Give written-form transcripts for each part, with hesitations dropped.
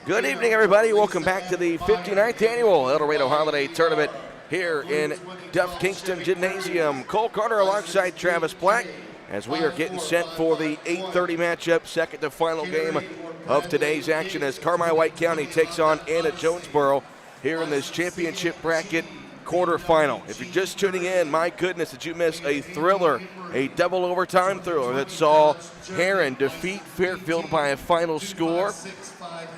Good evening, everybody. Welcome back to the 59th annual Eldorado Holiday Tournament here in Duff Kingston Gymnasium. Cole Carter alongside Travis Black as we are getting set for the 8:30 matchup, second to final game of today's action as Carmi-White County takes on Anna-Jonesboro here in this championship bracket quarterfinal. If you're just tuning in, my goodness, did you miss a thriller, a double overtime thriller that saw Heron defeat Fairfield by a final score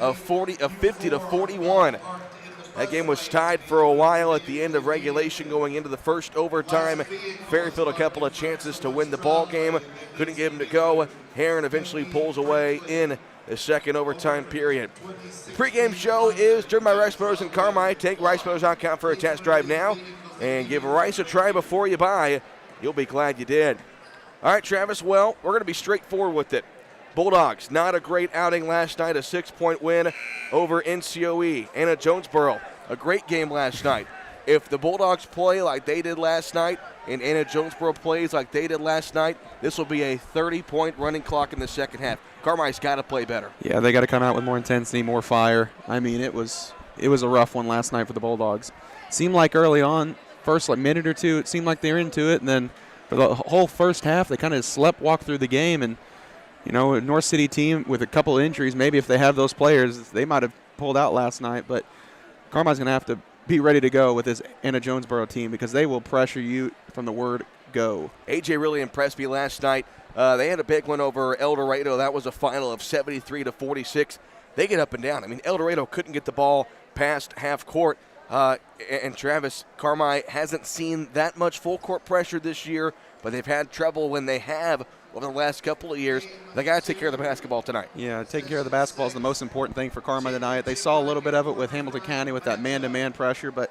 of 50 to 41. That game was tied for a while at the end of regulation going into the first overtime. Fairfield a couple of chances to win the ball game, couldn't get him to go. Heron eventually pulls away in the second overtime period. The pregame show is driven by Rice Brothers and Carmi. Take ricebrothers.com for a test drive now and give Rice a try before you buy. You'll be glad you did. All right, Travis, well, we're going to be straightforward with it. Bulldogs, not a great outing last night, a 6-point win over NCOE. Anna-Jonesboro, a great game last night. If the Bulldogs play like they did last night and Anna-Jonesboro plays like they did last night, this will be a 30-point running clock in the second half. Carmi's got to play better. Yeah, they got to come out with more intensity, more fire. I mean, it was a rough one last night for the Bulldogs. Seemed like early on, first minute or two, it seemed like they were into it, and then for the whole first half, they kind of walked through the game. And you know, a North City team with a couple of injuries, maybe if they have those players, they might have pulled out last night. But Carmi's going to have to be ready to go with this Anna-Jonesboro team because they will pressure you from the word go. AJ really impressed me last night. They had a big one over Eldorado. That was a final of 73 to 46. They get up and down. I mean, Eldorado couldn't get the ball past half court. And Travis, Carmi hasn't seen that much full court pressure this year, but they've had trouble when they have over the last couple of years. They got to take care of the basketball tonight. Yeah, taking care of the basketball is the most important thing for Carmi tonight. They saw a little bit of it with Hamilton County with that man-to-man pressure, but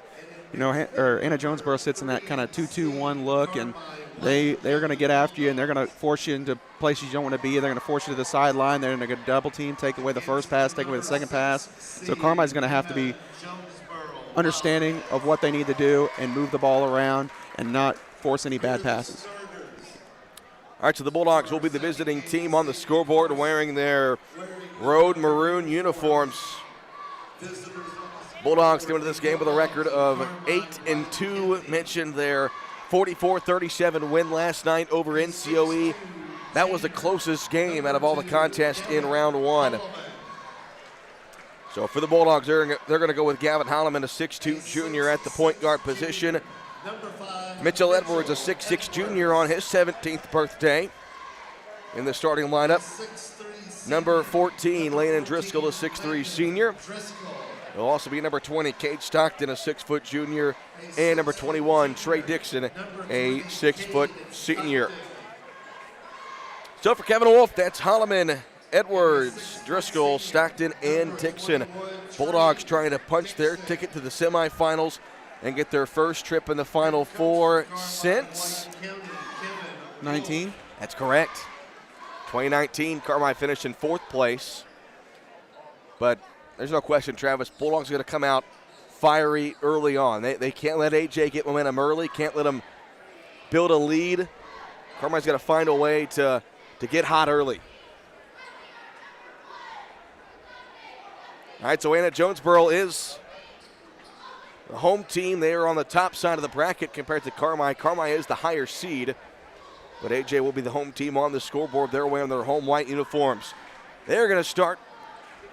you know, Anna-Jonesboro sits in that kind of 2-2-1 look, and they're going to get after you, and they're going to force you into places you don't want to be. They're going to force you to the sideline. They're going to double team, take away the first pass, take away the second pass. So Carmi's going to have to be understanding of what they need to do and move the ball around and not force any bad passes. All right, so the Bulldogs will be the visiting team on the scoreboard wearing their road maroon uniforms. Bulldogs came into this game with a record of 8-2. Mentioned their 44-37 win last night over NCOE. That was the closest game out of all the contests in round one. So for the Bulldogs, they're going to go with Gavin Holloman, a 6'2 junior at the point guard position. Mitchell Edwards, a 6'6 junior on his 17th birthday in the starting lineup. Number 14, Landon Driscoll, a 6'3 senior. There'll also be number 20, Cade Stockton, a 6-foot junior, and number 21, Trey Dixon, a 6-foot senior. So for Kevin Wolf, that's Holloman, Edwards, Driscoll, Stockton, and Dixon. Bulldogs trying to punch their ticket to the semifinals and get their first trip in the Final Four since 19. That's correct. 2019, Carmi finished in 4th place. But there's no question, Travis, Bulldogs are going to come out fiery early on. They can't let AJ get momentum early, can't let them build a lead. Carmi's got to find a way to get hot early. All right, so Anna-Jonesboro is the home team. They are on the top side of the bracket compared to Carmi. Carmi is the higher seed, but AJ will be the home team on the scoreboard. They're wearing their home white uniforms. They're going to start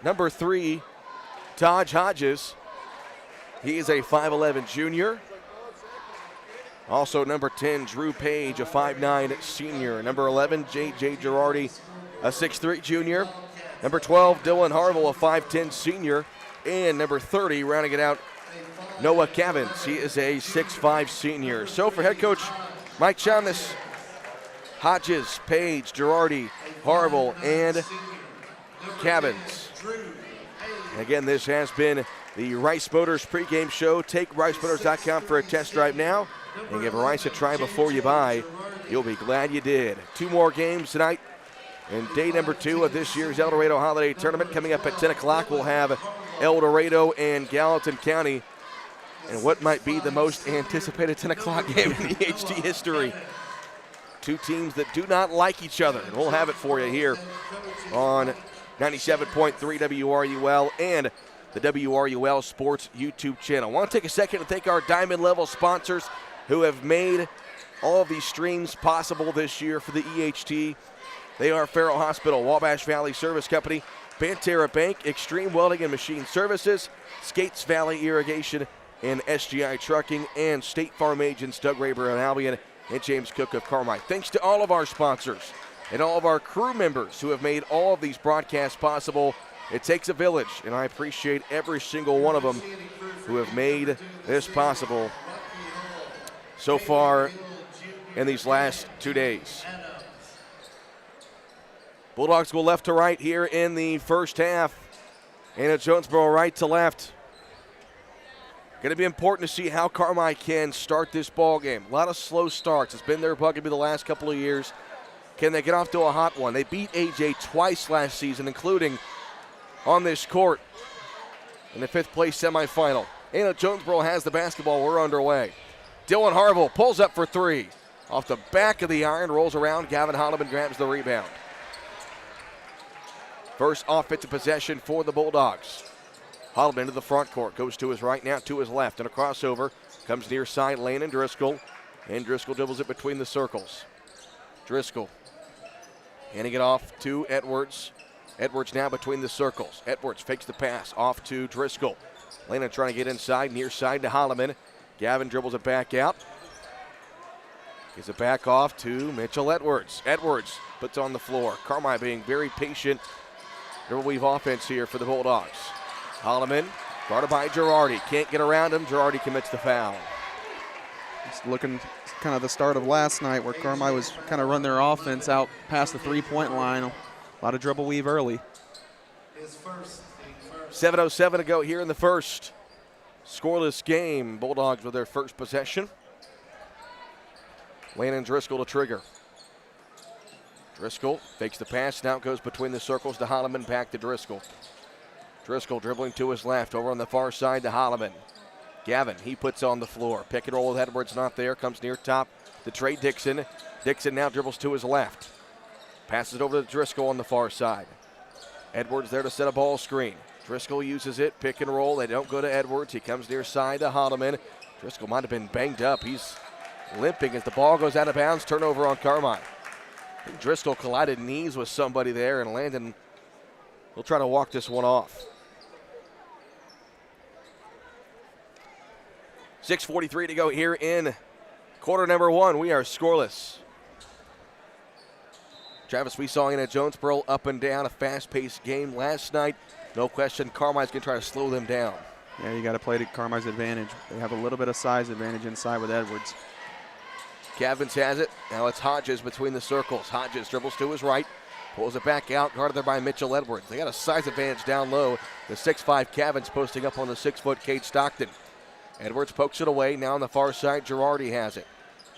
number 3, Taj Hodges. He is a 5'11 junior. Also number 10, Drew Page, a 5'9 senior. Number 11, J.J. Girardi, a 6'3 junior. Number 12, Dylan Harville, a 5'10 senior. And number 30, rounding it out, Noah Cavins. He is a 6'5 senior. So for head coach Mike Chalmers, Hodges, Page, Girardi, Harville, and Cavins. Again, this has been the Rice Motors pregame show. Take ricemotors.com for a test drive now and give Rice a try before you buy. You'll be glad you did. 2 more games tonight. And day number 2 of this year's Eldorado Holiday Tournament. Coming up at 10 o'clock, we'll have Eldorado and Gallatin County. And what might be the most anticipated 10 o'clock game in EHT history. 2 teams that do not like each other. And we'll have it for you here on 97.3 WRUL, and the WRUL Sports YouTube channel. I want to take a second to thank our Diamond Level sponsors who have made all of these streams possible this year for the EHT. They are Farrell Hospital, Wabash Valley Service Company, Banterra Bank, Extreme Welding and Machine Services, Skates Valley Irrigation, and SGI Trucking, and State Farm agents Doug Raber and Albion and James Cook of Carmi. Thanks to all of our sponsors and all of our crew members who have made all of these broadcasts possible. It takes a village, and I appreciate every single one of them who have made this possible so far in these last 2 days. Bulldogs go left to right here in the first half. Anna-Jonesboro right to left. Going to be important to see how Carmi can start this ball game. A lot of slow starts. It's been their bugaboo the last couple of years. Can they get off to a hot one? They beat AJ twice last season, including on this court in the 5th place semifinal. Anna-Jonesboro has the basketball. We're underway. Dylan Harville pulls up for 3. Off the back of the iron, rolls around. Gavin Holloman grabs the rebound. First offensive possession for the Bulldogs. Holloman to the front court. Goes to his right, now to his left. And a crossover. Comes near side lane and Driscoll. And Driscoll dribbles it between the circles. Driscoll handing it off to Edwards. Edwards now between the circles. Edwards fakes the pass off to Driscoll. Lena trying to get inside, near side to Holloman. Gavin dribbles it back out. Gives it back off to Mitchell Edwards. Edwards puts on the floor. Carmi being very patient. Dribble weave offense here for the Bulldogs. Holloman guarded by Girardi. Can't get around him. Girardi commits the foul. Just looking kind of the start of last night where Carmi was kind of run their offense out past the three-point line. A lot of dribble weave early. 7:07 to go here in the first. Scoreless game. Bulldogs with their first possession. Landon Driscoll to trigger. Driscoll fakes the pass. Now it goes between the circles to Holloman. Back to Driscoll. Driscoll dribbling to his left. Over on the far side to Holloman. Gavin, he puts on the floor. Pick and roll with Edwards not there. Comes near top to Trey Dixon. Dixon now dribbles to his left. Passes it over to Driscoll on the far side. Edwards there to set a ball screen. Driscoll uses it. Pick and roll. They don't go to Edwards. He comes near side to Holloman. Driscoll might have been banged up. He's limping as the ball goes out of bounds. Turnover on Carmi. Driscoll collided knees with somebody there, and Landon will try to walk this one off. 6:43 to go here in quarter number 1. We are scoreless. Travis, we saw Anna-Jonesboro up and down, a fast-paced game last night. No question, Carmi's going to try to slow them down. Yeah, you got to play to Carmi's advantage. They have a little bit of size advantage inside with Edwards. Cavins has it. Now it's Hodges between the circles. Hodges dribbles to his right, pulls it back out, guarded there by Mitchell Edwards. They got a size advantage down low. The 6'5 Cavins posting up on the 6-foot Cade Stockton. Edwards pokes it away. Now on the far side, Girardi has it.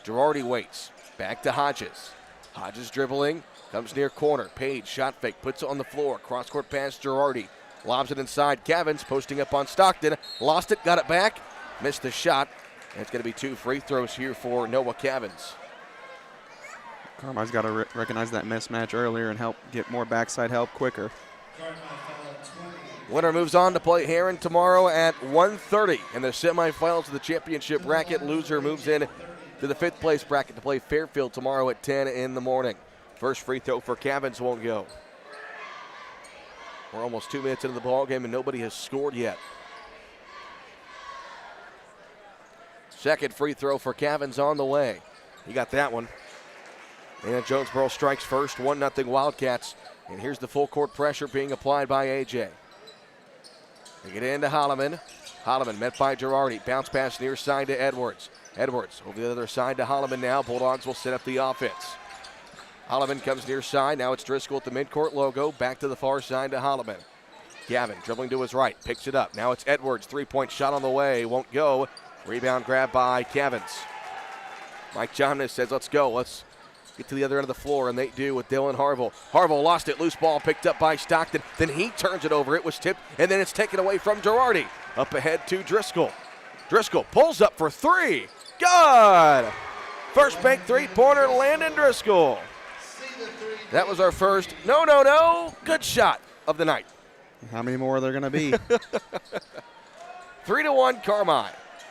Girardi waits. Back to Hodges. Hodges dribbling. Comes near corner. Page, shot fake, puts it on the floor. Cross-court pass, Girardi. Lobs it inside. Cavins posting up on Stockton. Lost it, got it back. Missed the shot. And it's going to be 2 free throws here for Noah Cavins. Carmi's got to recognize that mismatch earlier and help get more backside help quicker. Winner moves on to play Heron tomorrow at 1:30 in the semifinals of the championship bracket. Loser moves in to the 5th place bracket to play Fairfield tomorrow at 10 in the morning. First free throw for Cavins won't go. We're almost 2 minutes into the ball game and nobody has scored yet. Second free throw for Cavins on the way. He got that one. Anna-Jonesboro strikes first, 1-0 Wildcats. And here's the full court pressure being applied by AJ. They get into Holloman. Holloman met by Girardi. Bounce pass near side to Edwards. Edwards over the other side to Holloman now. Bulldogs will set up the offense. Holloman comes near side. Now it's Driscoll at the midcourt logo. Back to the far side to Holloman. Gavin dribbling to his right. Picks it up. Now it's Edwards. Three-point shot on the way. Won't go. Rebound grab by Cavins. Mike Johnson says, let's go. Let's get to the other end of the floor, and they do with Dylan Harville. Harville lost it. Loose ball picked up by Stockton. Then he turns it over. It was tipped, and then it's taken away from Girardi. Up ahead to Driscoll. Driscoll pulls up for 3. Good! First bank three-pointer, Landon Driscoll. That was our first. No. Good shot. of the night. How many more are there going to be? 3-1 Carmi.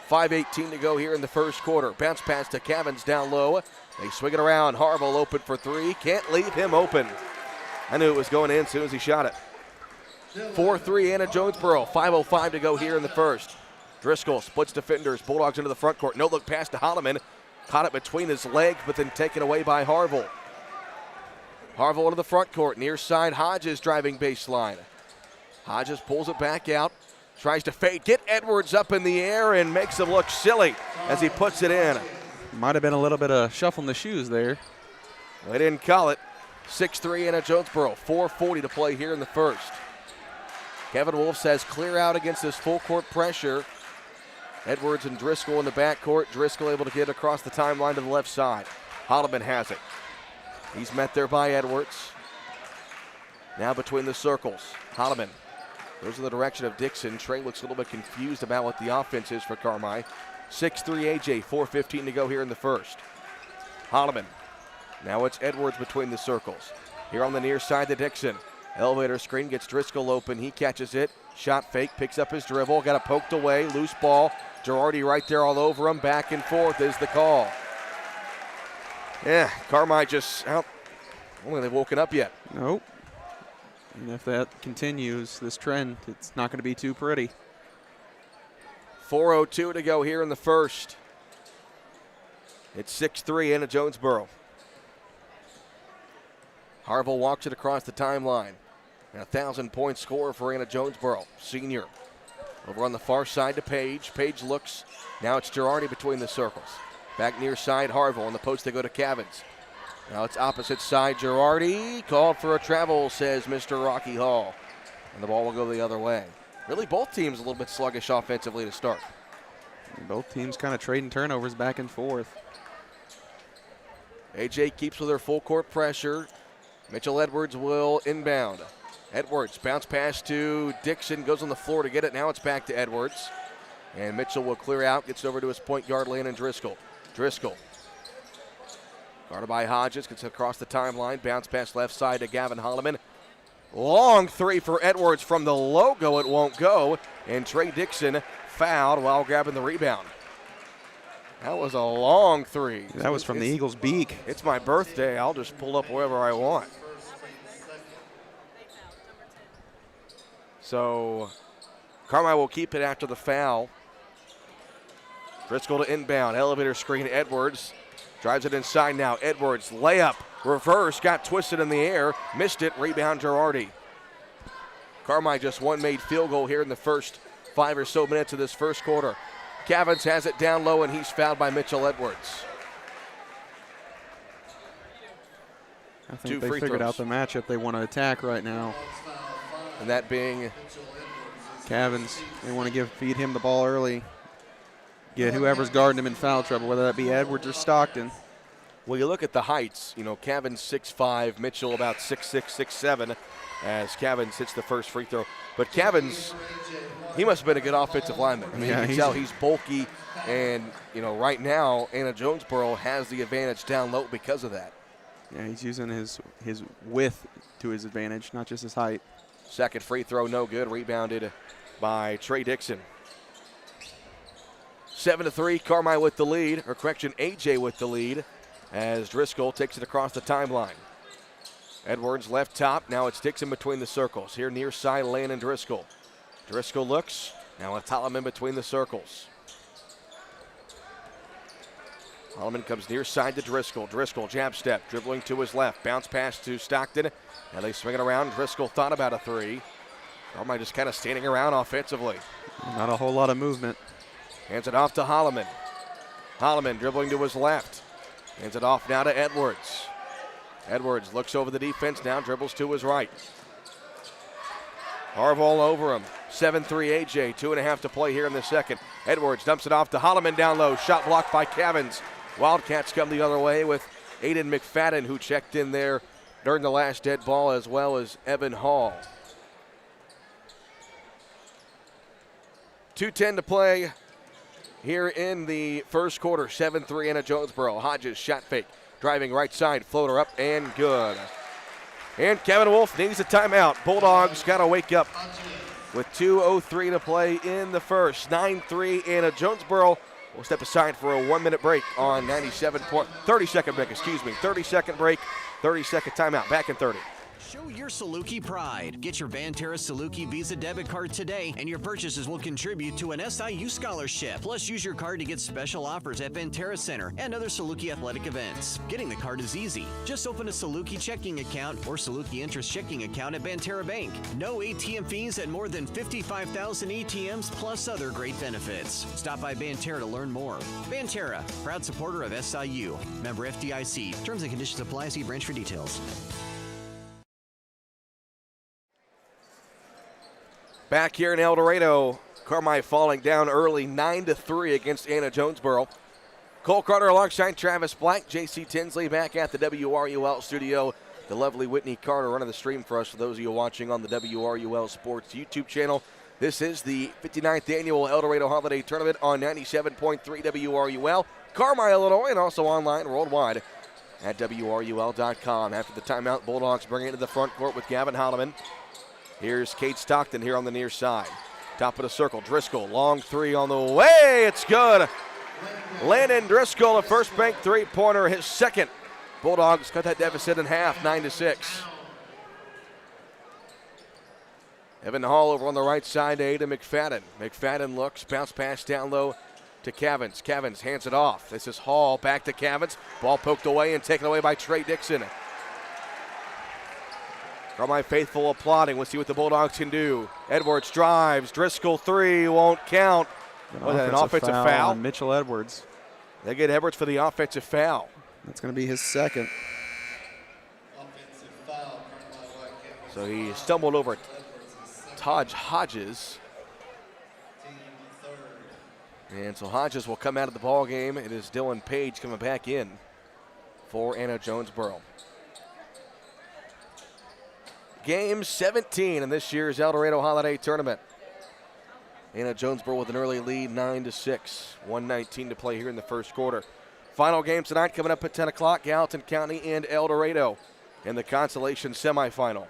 5:18 to go here in the first quarter. Bounce pass to Cavins down low. They swing it around. Harville open for three. Can't leave him open. I knew it was going in as soon as he shot it. 4-3 Anna-Jonesboro. 5:05 to go here in the first. Driscoll splits defenders. Bulldogs into the front court. No look pass to Holloman. Caught it between his legs, but then taken away by Harville. Harville into the front court. Near side, Hodges driving baseline. Hodges pulls it back out. Tries to fade. Get Edwards up in the air and makes him look silly as he puts it in. Might have been a little bit of shuffling the shoes there. They didn't call it. 6-3 Anna-Jonesboro. 4:40 to play here in the first. Kevin Wolf says clear out against this full court pressure. Edwards and Driscoll in the backcourt. Driscoll able to get across the timeline to the left side. Holloman has it. He's met there by Edwards. Now between the circles. Holloman goes in the direction of Dixon. Trey looks a little bit confused about what the offense is for Carmi. 6-3 AJ. 4:15 to go here in the first. Holloman. Now it's Edwards between the circles. Here on the near side to Dixon. Elevator screen gets Driscoll open. He catches it. Shot fake. Picks up his dribble. Got it poked away. Loose ball. Girardi right there all over him. Back and forth is the call. Yeah, Carmi just out. I don't think they've woken up yet. Nope. And if that continues, this trend, it's not going to be too pretty. 4:02 to go here in the first. It's 6-3 Anna-Jonesboro. Harville walks it across the timeline. And a 1,000-point scorer for Anna-Jonesboro, senior. Over on the far side to Page. Page looks. Now it's Girardi between the circles. Back near side, Harville. On the post, they go to Cavins. Now it's opposite side, Girardi. Called for a travel, says Mr. Rocky Hall. And the ball will go the other way. Really, both teams a little bit sluggish offensively to start. Both teams kind of trading turnovers back and forth. AJ keeps with her full court pressure. Mitchell Edwards will inbound. Edwards bounce pass to Dixon, goes on the floor to get it. Now it's back to Edwards. And Mitchell will clear out, gets over to his point guard, Landon Driscoll. Driscoll, guarded by Hodges, gets across the timeline. Bounce pass left side to Gavin Holloman. Long three for Edwards from the logo. It won't go. And Trey Dixon fouled while grabbing the rebound. That was a long three. That was from the Eagles' beak. It's my birthday. I'll just pull up wherever I want. So Carmi will keep it after the foul. Driscoll to inbound. Elevator screen. Edwards drives it inside now. Edwards layup. Reverse. Got twisted in the air. Missed it. Rebound Girardi. Carmi just one made field goal here in the first 5 or so minutes of this first quarter. Cavins has it down low, and he's fouled by Mitchell Edwards. I think they figured out the matchup they want to attack right now. And that being Cavins. They want to feed him the ball early. Get whoever's guarding him in foul trouble, whether that be Edwards or Stockton. Well, you look at the heights. You know, Cavins 6'5", Mitchell about 6'6", 6'7", as Cavins hits the first free throw. But Cavins, he must have been a good offensive lineman. I mean, you can tell he's bulky, and, you know, right now, Anna-Jonesboro has the advantage down low because of that. Yeah, he's using his width to his advantage, not just his height. Second free throw, no good. Rebounded by Trey Dixon. 7-3, Carmi with the lead, or correction, AJ with the lead, as Driscoll takes it across the timeline. Edwards left top, now it's Dixon between the circles. Here near side, Landon Driscoll. Driscoll looks, now with Holloman between the circles. Holloman comes near side to Driscoll. Driscoll jab step, dribbling to his left. Bounce pass to Stockton. Now they swing it around. Driscoll thought about a three. Carmi just kind of standing around offensively. Not a whole lot of movement. Hands it off to Holloman. Holloman dribbling to his left. Hands it off now to Edwards. Edwards looks over the defense now, dribbles to his right. Harville over him. 7-3 AJ, 2.5 to play here in the second. Edwards dumps it off to Holloman down low. Shot blocked by Cavins. Wildcats come the other way with Aiden McFadden, who checked in there during the last dead ball, as well as Evan Hall. 2:10 to play here in the first quarter. 7-3 Anna-Jonesboro. Hodges shot fake. Driving right side. Floater up and good. And Kevin Wolf needs a timeout. Bulldogs got to wake up with 2:03 to play in the first. 9-3, Anna-Jonesboro will step aside for a 1-minute break on 30-second break, 30-second break, 30-second timeout. Back in 30. Show your Saluki pride. Get your Banterra Saluki Visa debit card today, and your purchases will contribute to an SIU scholarship. Plus, use your card to get special offers at Banterra Center and other Saluki athletic events. Getting the card is easy. Just open a Saluki checking account or Saluki interest checking account at Banterra Bank. No ATM fees at more than 55,000 ATMs, plus other great benefits. Stop by Banterra to learn more. Banterra, proud supporter of SIU. Member FDIC. Terms and conditions apply. See branch for details. Back here in Eldorado, Carmi falling down early 9-3 against Anna-Jonesboro. Cole Carter alongside Travis Black, JC Tinsley back at the WRUL studio. The lovely Whitney Carter running the stream for us for those of you watching on the WRUL Sports YouTube channel. This is the 59th annual Eldorado Holiday Tournament on 97.3 WRUL, Carmi, Illinois, and also online worldwide at WRUL.com. After the timeout, Bulldogs bring it into the front court with Gavin Holloman. Here's Cade Stockton here on the near side. Top of the circle, Driscoll, long three on the way, it's good. Landon Driscoll, a first bank three-pointer, his second. Bulldogs cut that deficit in half, 9-6. Evan Hall over on the right side to Ada McFadden. McFadden looks, bounce pass down low to Cavins. Cavins hands it off. This is Hall, back to Cavins. Ball poked away and taken away by Trey Dixon. Carmi faithful applauding. We'll see what the Bulldogs can do. Edwards drives. Driscoll three won't count. An offensive foul on Mitchell Edwards. They get Edwards for the offensive foul. That's going to be his second. Offensive foul. So he stumbled over Taj Hodges. And so Hodges will come out of the ball game. It is Dylan Page coming back in for Anna-Jonesboro. Game 17 in this year's Eldorado Holiday Tournament. Anna-Jonesboro with an early lead, 9-6. 1:19 to play here in the first quarter. Final game tonight coming up at 10 o'clock, Gallatin County and Eldorado in the consolation semifinal.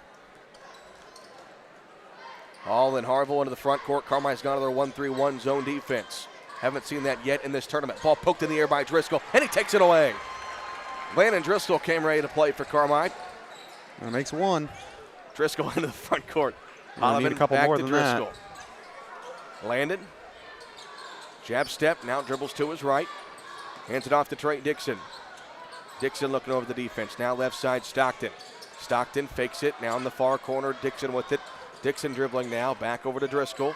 Hall and Harville into the front court. Carmi's gone to their 1-3-1 zone defense. Haven't seen that yet in this tournament. Ball poked in the air by Driscoll, and he takes it away. Landon Driscoll came ready to play for Carmi. That makes one. Driscoll into the front court. Need a couple back more to than Driscoll. that. Landon. Jab step, now dribbles to his right. Hands it off to Trey Dixon. Dixon looking over the defense. Now left side, Stockton. Stockton fakes it, now in the far corner, Dixon with it. Dixon dribbling now, back over to Driscoll.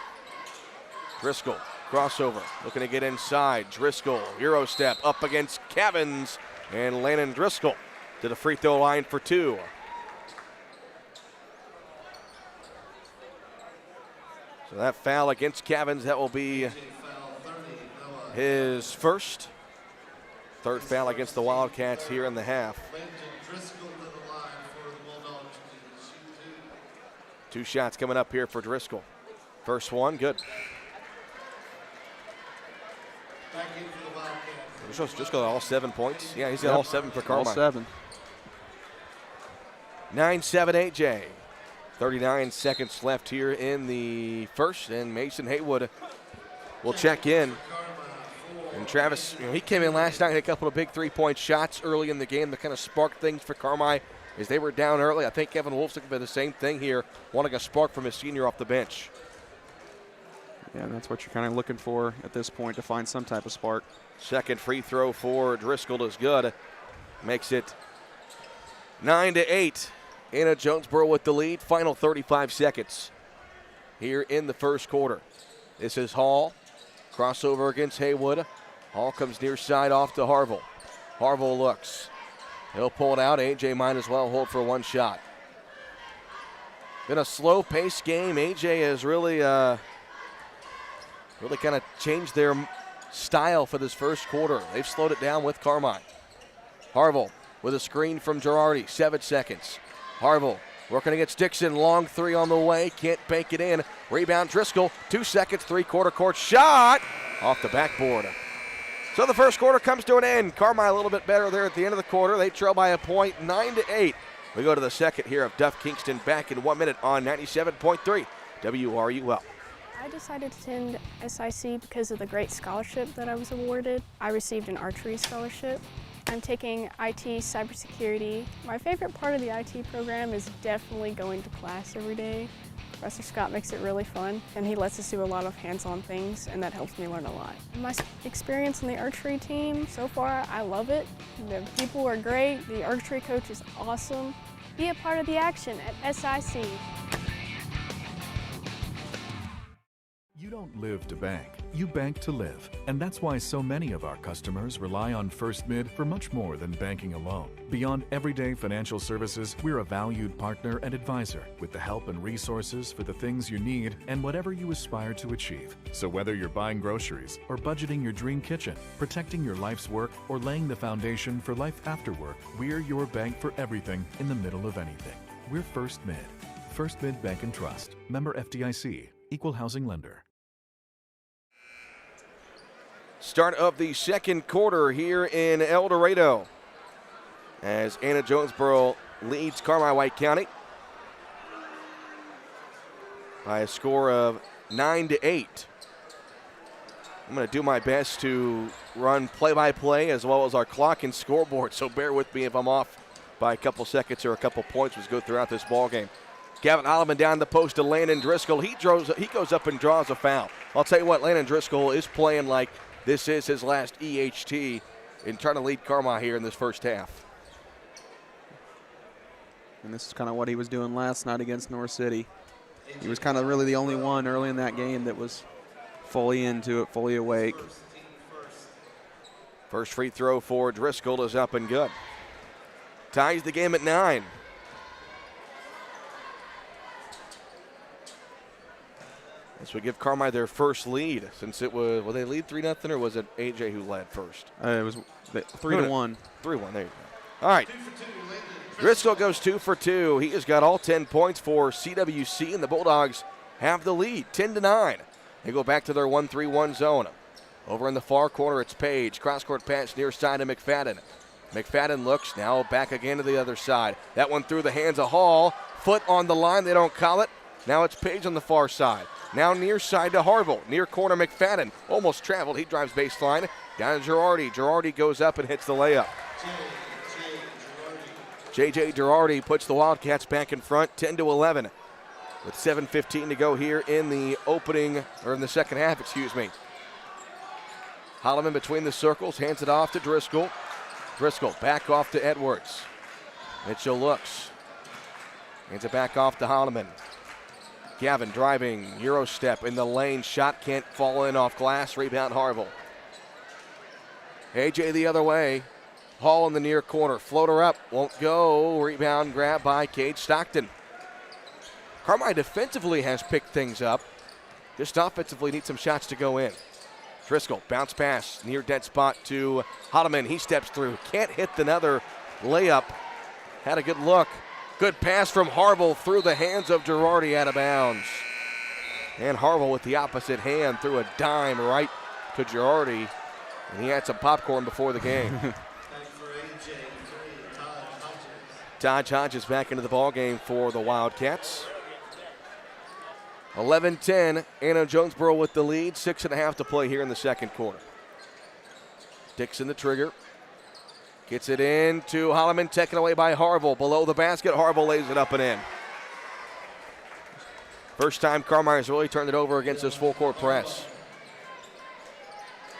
Driscoll, crossover, looking to get inside. Driscoll, Euro step, up against Cavins. And Landon Driscoll to the free throw line for two. So that foul against Cavins, that will be his first. Third foul against the Wildcats here in the half. Two shots coming up here for Driscoll. First one, good. Driscoll all 7 points. Yeah, he's got all 7 for Carmi. All 7. 9-7 AJ. 39 seconds left here in the first, and Mason Haywood will check in. And Travis, he came in last night and hit a couple of big three-point shots early in the game that kind of sparked things for Carmi as they were down early. I think Kevin Wolf's looking for the same thing here, wanting a spark from his senior off the bench. Yeah, and that's what you're kind of looking for at this point, to find some type of spark. Second free throw for Driscoll is good. Makes it 9-8. Anna-Jonesboro with the lead. Final 35 seconds here in the first quarter. This is Hall. Crossover against Haywood. Hall comes near side off to Harville. Harville looks. He'll pull it out. AJ might as well hold for one shot. Been a slow-paced game. AJ has really kind of changed their style for this first quarter. They've slowed it down with Carmi. Harville with a screen from Girardi. 7 seconds. Harville working against Dixon. Long three on the way. Can't bank it in. Rebound Driscoll. 2 seconds. Three-quarter court shot. Off the backboard. So the first quarter comes to an end. Carmi a little bit better there at the end of the quarter. They trail by a point, 9-8. We go to the second here of Duff Kingston back in 1 minute on 97.3 WRUL. I decided to attend SIC because of the great scholarship that I was awarded. I received an archery scholarship. I'm taking IT cybersecurity. My favorite part of the IT program is definitely going to class every day. Professor Scott makes it really fun, and he lets us do a lot of hands-on things, and that helps me learn a lot. My experience on the archery team, so far, I love it. The people are great. The archery coach is awesome. Be a part of the action at SIC. You don't live to bank, you bank to live. And that's why so many of our customers rely on First Mid for much more than banking alone. Beyond everyday financial services, we're a valued partner and advisor with the help and resources for the things you need and whatever you aspire to achieve. So whether you're buying groceries or budgeting your dream kitchen, protecting your life's work, or laying the foundation for life after work, we're your bank for everything in the middle of anything. We're First Mid. First Mid Bank and Trust. Member FDIC. Equal housing lender. Start of the second quarter here in Eldorado as Anna-Jonesboro leads Carmi-White County by a score of 9-8. I'm going to do my best to run play-by-play as well as our clock and scoreboard, so bear with me if I'm off by a couple seconds or a couple points as we go throughout this ball game. Gavin Holloman down the post to Landon Driscoll. He goes up and draws a foul. I'll tell you what, Landon Driscoll is playing like this is his last EHT in trying to lead Carmi here in this first half. And this is kind of what he was doing last night against North City. He was kind of really the only one early in that game that was fully into it, fully awake. First free throw for Driscoll is up and good. Ties the game at 9. As we give Carmi their first lead, since it was, will they lead 3-0 or was it AJ who led first? It was 3-1. 3-1, there you go. All right. Driscoll goes 2 for 2. He has got all 10 points for CWC, and the Bulldogs have the lead, 10-9. They go back to their 1-3-1 zone. Over in the far corner, it's Page. Cross-court pass near side to McFadden. McFadden looks, now back again to the other side. That one through the hands of Hall. Foot on the line, they don't call it. Now it's Page on the far side. Now near side to Harville. Near corner McFadden. Almost traveled. He drives baseline. Down to Girardi. Girardi goes up and hits the layup. J.J. Girardi puts the Wildcats back in front, 10-11. With 7:15 to go here in the second half, excuse me. Holloman between the circles, hands it off to Driscoll. Driscoll back off to Edwards. Mitchell looks. Hands it back off to Holloman. Gavin driving, Euro step in the lane. Shot can't fall in off glass. Rebound Harville. AJ the other way. Hall in the near corner. Floater up. Won't go. Rebound grab by Cade Stockton. Carmi defensively has picked things up. Just offensively needs some shots to go in. Driscoll, bounce pass. Near dead spot to Holloman. He steps through. Can't hit another layup. Had a good look. Good pass from Harville through the hands of Girardi out of bounds. And Harville with the opposite hand threw a dime right to Girardi. And he had some popcorn before the game. Taj Hodges back into the ballgame for the Wildcats. 11-10, Anna-Jonesboro with the lead. 6.5 to play here in the second quarter. Dixon the trigger. Gets it in to Holloman, taken away by Harville. Below the basket, Harville lays it up and in. First time Carmi has really turned it over against this full court press.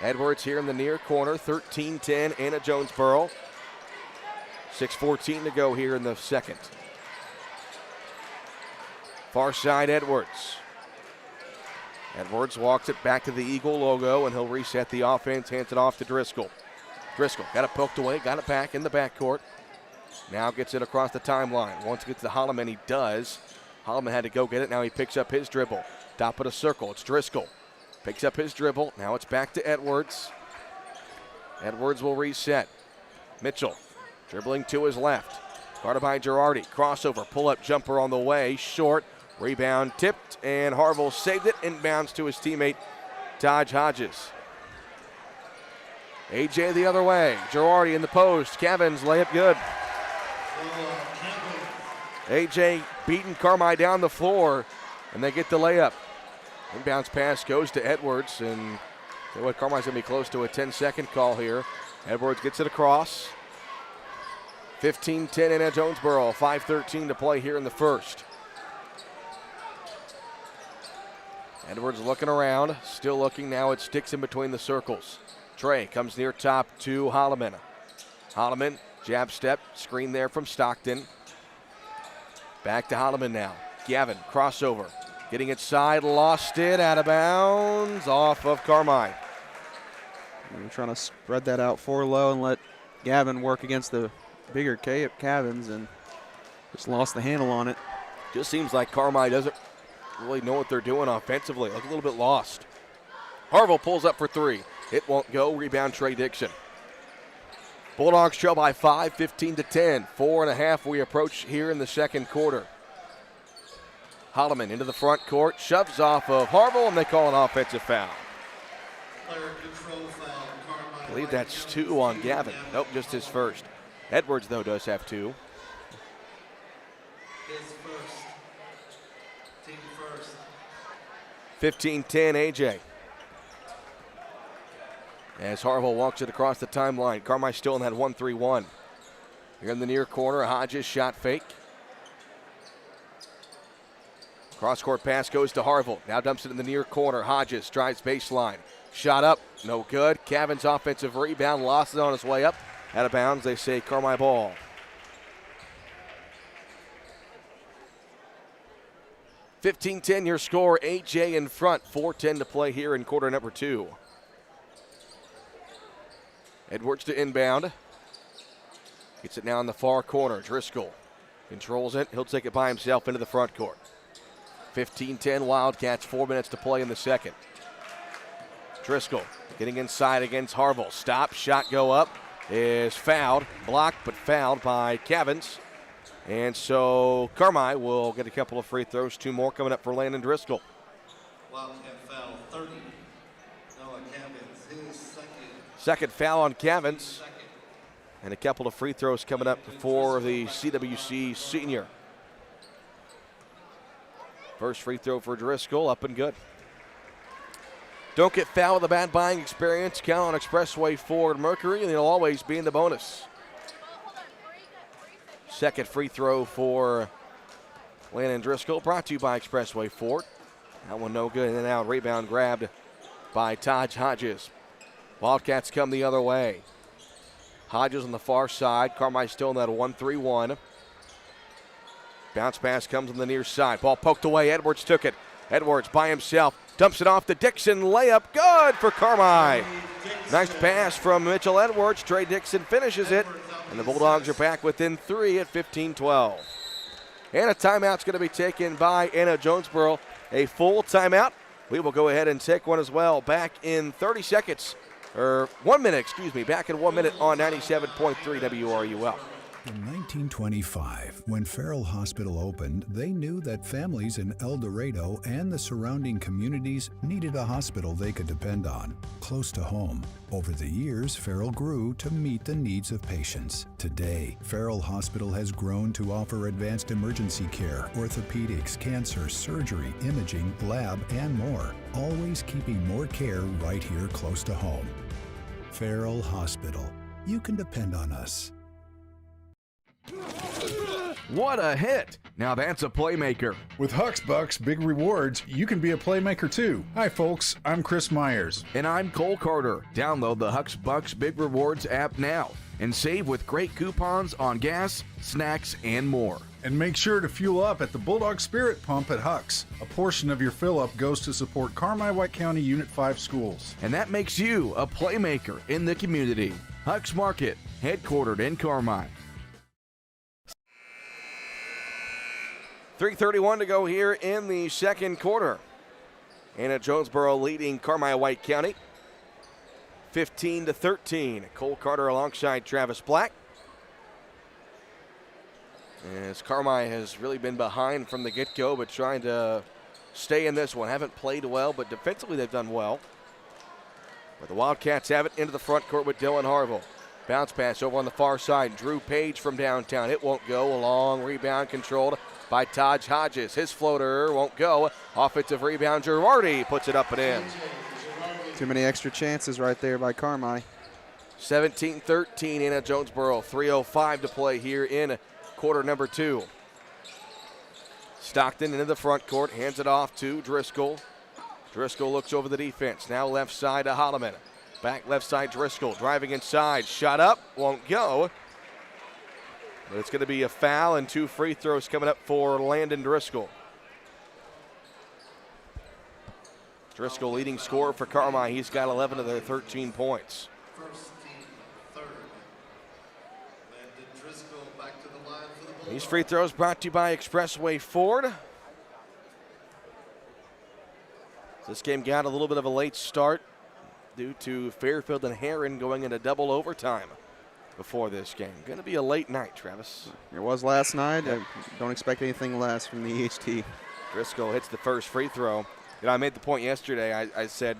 Edwards here in the near corner, 13-10, Anna-Jonesboro. 6:14 to go here in the second. Far side, Edwards. Edwards walks it back to the Eagle logo, and he'll reset the offense, hands it off to Driscoll. Driscoll got it poked away, got it back in the backcourt. Now gets it across the timeline. Once it gets to Holloman, he does. Holloman had to go get it. Now he picks up his dribble. Top of the circle, it's Driscoll. Picks up his dribble. Now it's back to Edwards. Edwards will reset. Mitchell dribbling to his left. Guarded by Girardi. Crossover, pull-up jumper on the way. Short. Rebound tipped, and Harville saved it. Inbounds to his teammate, Taj Hodges. AJ the other way. Girardi in the post. Kevin's layup good. AJ beating Carmi down the floor, and they get the layup. Inbounds pass goes to Edwards, and Carmi's going to be close to a 10-second call here. Edwards gets it across. 15-10 Anna-Jonesboro, 5:13 to play here in the first. Edwards looking around, still looking. Now it sticks in between the circles. Trey comes near top to Holloman. Holloman, jab step, screen there from Stockton. Back to Holloman now. Gavin, crossover, getting it side, lost it, out of bounds, off of Carmi. We're trying to spread that out for low and let Gavin work against the bigger Cavins, and just lost the handle on it. Just seems like Carmi doesn't really know what they're doing offensively. Look a little bit lost. Harville pulls up for three. It won't go. Rebound Trey Dixon. Bulldogs trail by 5, 15-10. 4.5 we approach here in the second quarter. Holloman into the front court, shoves off of Harville, and they call an offensive foul. Player control foul. Carmi-White. I believe that's 2 on Gavin. Nope, just his first. Edwards, though, does have 2. His first. Team first. 15-10 AJ. As Harville walks it across the timeline. Carmi still in that 1-3-1. Here in the near corner, Hodges shot fake. Cross-court pass goes to Harville. Now dumps it in the near corner. Hodges drives baseline. Shot up, no good. Cavan's offensive rebound, lost it on his way up. Out of bounds, they say Carmi ball. (15-10) your score. AJ in front. 4:10 to play here in quarter number 2. Edwards to inbound. Gets it now in the far corner. Driscoll controls it. He'll take it by himself into the front court. 15-10 Wildcats, 4 minutes to play in the second. Driscoll getting inside against Harville. Stop, shot go up. Is fouled, blocked, but fouled by Cavins. And so Carmi will get a couple of free throws, 2 more coming up for Landon Driscoll. Wildcat foul 30. Noah Cavins, his second. Second foul on Cavins, Second. and a couple of free throws coming up for the CWC senior. First free throw for Driscoll, up and good. Don't get fouled with a bad buying experience. Count on Expressway Ford Mercury, and it'll always be in the bonus. Second free throw for Landon Driscoll, brought to you by Expressway Ford. That one no good, and then out rebound grabbed by Taj Hodges. Wildcats come the other way. Hodges on the far side. Carmi still in that 1-3-1. Bounce pass comes on the near side. Ball poked away. Edwards took it. Edwards by himself. Dumps it off to Dixon. Layup good for Carmi. Nice pass from Mitchell Edwards. Trey Dixon finishes it. And the Bulldogs are back within 3 at 15-12. And a timeout's going to be taken by Anna-Jonesboro. A full timeout. We will go ahead and take one as well. Back in 30 seconds. Or 1 minute, excuse me. Back in 1 minute on 97.3 WRUL. In 1925, when Farrell Hospital opened, they knew that families in Eldorado and the surrounding communities needed a hospital they could depend on, close to home. Over the years, Farrell grew to meet the needs of patients. Today, Farrell Hospital has grown to offer advanced emergency care, orthopedics, cancer, surgery, imaging, lab, and more, always keeping more care right here close to home. Farrell Hospital. You can depend on us. What a hit! Now that's a playmaker. With Huck's Bucks Big Rewards, you can be a playmaker too. Hi folks, I'm Chris Myers. And I'm Cole Carter. Download the Huck's Bucks Big Rewards app now and save with great coupons on gas, snacks, and more. And make sure to fuel up at the Bulldog Spirit Pump at Huck's. A portion of your fill-up goes to support Carmi-White County Unit 5 schools. And that makes you a playmaker in the community. Huck's Market, headquartered in Carmi. 3:31 to go here in the second quarter. Anna-Jonesboro leading Carmi-White County 15-13. Cole Carter alongside Travis Black. As Carmi has really been behind from the get-go, but trying to stay in this one. Haven't played well, but defensively they've done well. But the Wildcats have it into the front court with Dylan Harville. Bounce pass over on the far side. Drew Page from downtown. It won't go. A long rebound controlled by Taj Hodges. His floater won't go. Offensive rebound. Girardi puts it up and in. Too many extra chances right there by Carmi. 17-13 Anna-Jonesboro. 3:05 to play here in quarter number 2. Stockton into the front court. Hands it off to Driscoll. Driscoll looks over the defense. Now left side to Holloman. Back left side, Driscoll driving inside. Shot up, won't go. But it's going to be a foul and 2 free throws coming up for Landon Driscoll. Driscoll leading scorer for Carmi. He's got 11 of their 13 points. First team, third. Landon Driscoll back to the line for the Bulldogs. These free throws brought to you by Expressway Ford. This game got a little bit of a late start due to Fairfield and Heron going into double overtime before this game. Going to be a late night, Travis. It was last night. I don't expect anything less from the EHT. Driscoll hits the first free throw. You know, I made the point yesterday. I said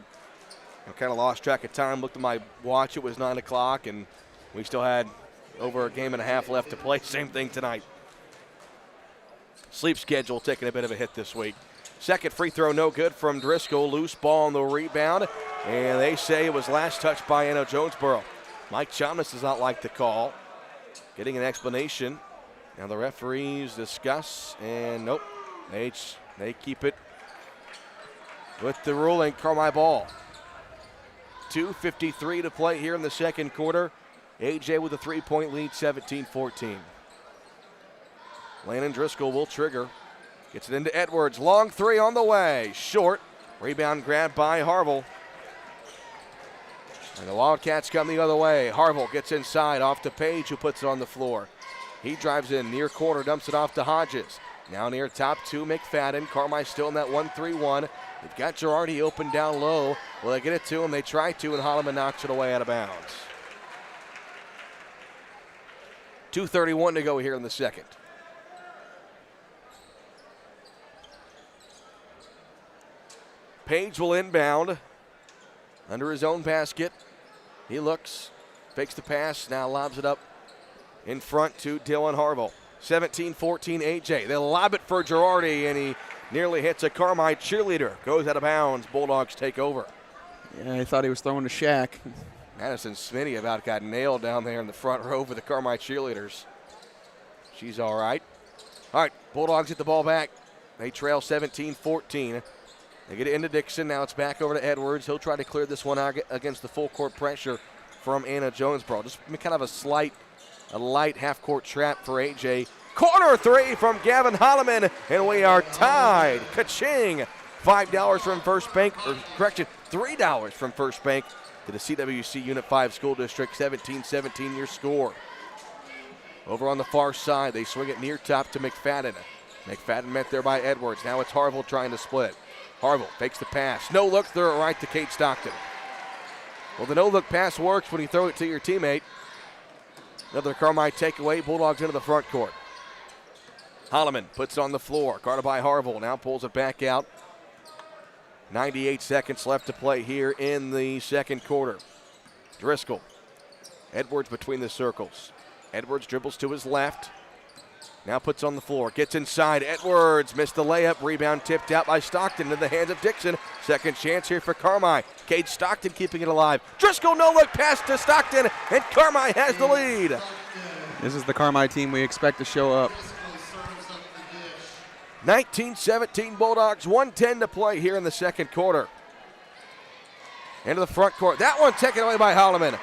I kind of lost track of time, looked at my watch. It was 9 o'clock, and we still had over a game and a half left to play. Same thing tonight. Sleep schedule taking a bit of a hit this week. Second free throw, no good from Driscoll. Loose ball on the rebound, and they say it was last touched by Anna-Jonesboro. Mike Chalmers does not like the call. Getting an explanation. Now the referees discuss, and nope, they keep it with the ruling. Carmi ball. 2:53 to play here in the second quarter. AJ with a 3-point lead, 17-14. Landon Driscoll will trigger. Gets it into Edwards. Long three on the way. Short. Rebound grab by Harville. And the Wildcats come the other way. Harville gets inside off to Page, who puts it on the floor. He drives in near corner, dumps it off to Hodges. Now near top to McFadden. Carmi still in that 1-3-1. They've got Girardi open down low. Will they get it to him? They try to, and Holloman knocks it away out of bounds. 2:31 to go here in the second. Page will inbound under his own basket. He looks, fakes the pass, now lobs it up in front to Dylan Harville. 17-14 AJ. They lob it for Girardi, and he nearly hits a Carmi cheerleader. Goes out of bounds. Bulldogs take over. Yeah, I thought he was throwing to Shaq. Madison Smitty about got nailed down there in the front row for the Carmi cheerleaders. She's all right. All right, Bulldogs get the ball back. They trail 17-14. They get it into Dixon. Now it's back over to Edwards. He'll try to clear this one out against the full court pressure from Anna-Jonesboro. Just kind of a light half-court trap for AJ. Corner three from Gavin Holloman, and we are tied. Ka-ching! $5 from First Bank, or correction, $3 from First Bank to the CWC Unit 5 School District. 17-17 your score. Over on the far side, they swing it near top to McFadden. McFadden met there by Edwards. Now it's Harville trying to split. Harville fakes the pass. No look, throw it right to Kate Stockton. Well, the no-look pass works when you throw it to your teammate. Another Carmi takeaway. Bulldogs into the front court. Holloman puts it on the floor. Guarded by Harville. Now pulls it back out. 98 seconds left to play here in the second quarter. Driscoll. Edwards between the circles. Edwards dribbles to his left. Now puts on the floor. Gets inside. Edwards missed the layup. Rebound tipped out by Stockton into the hands of Dixon. Second chance here for Carmi. Cade Stockton keeping it alive. Driscoll no-look pass to Stockton, and Carmi has the lead. This is the Carmi team we expect to show up. 19-17 Bulldogs. 1:10 to play here in the second quarter. Into the front court. That one taken away by Holloman.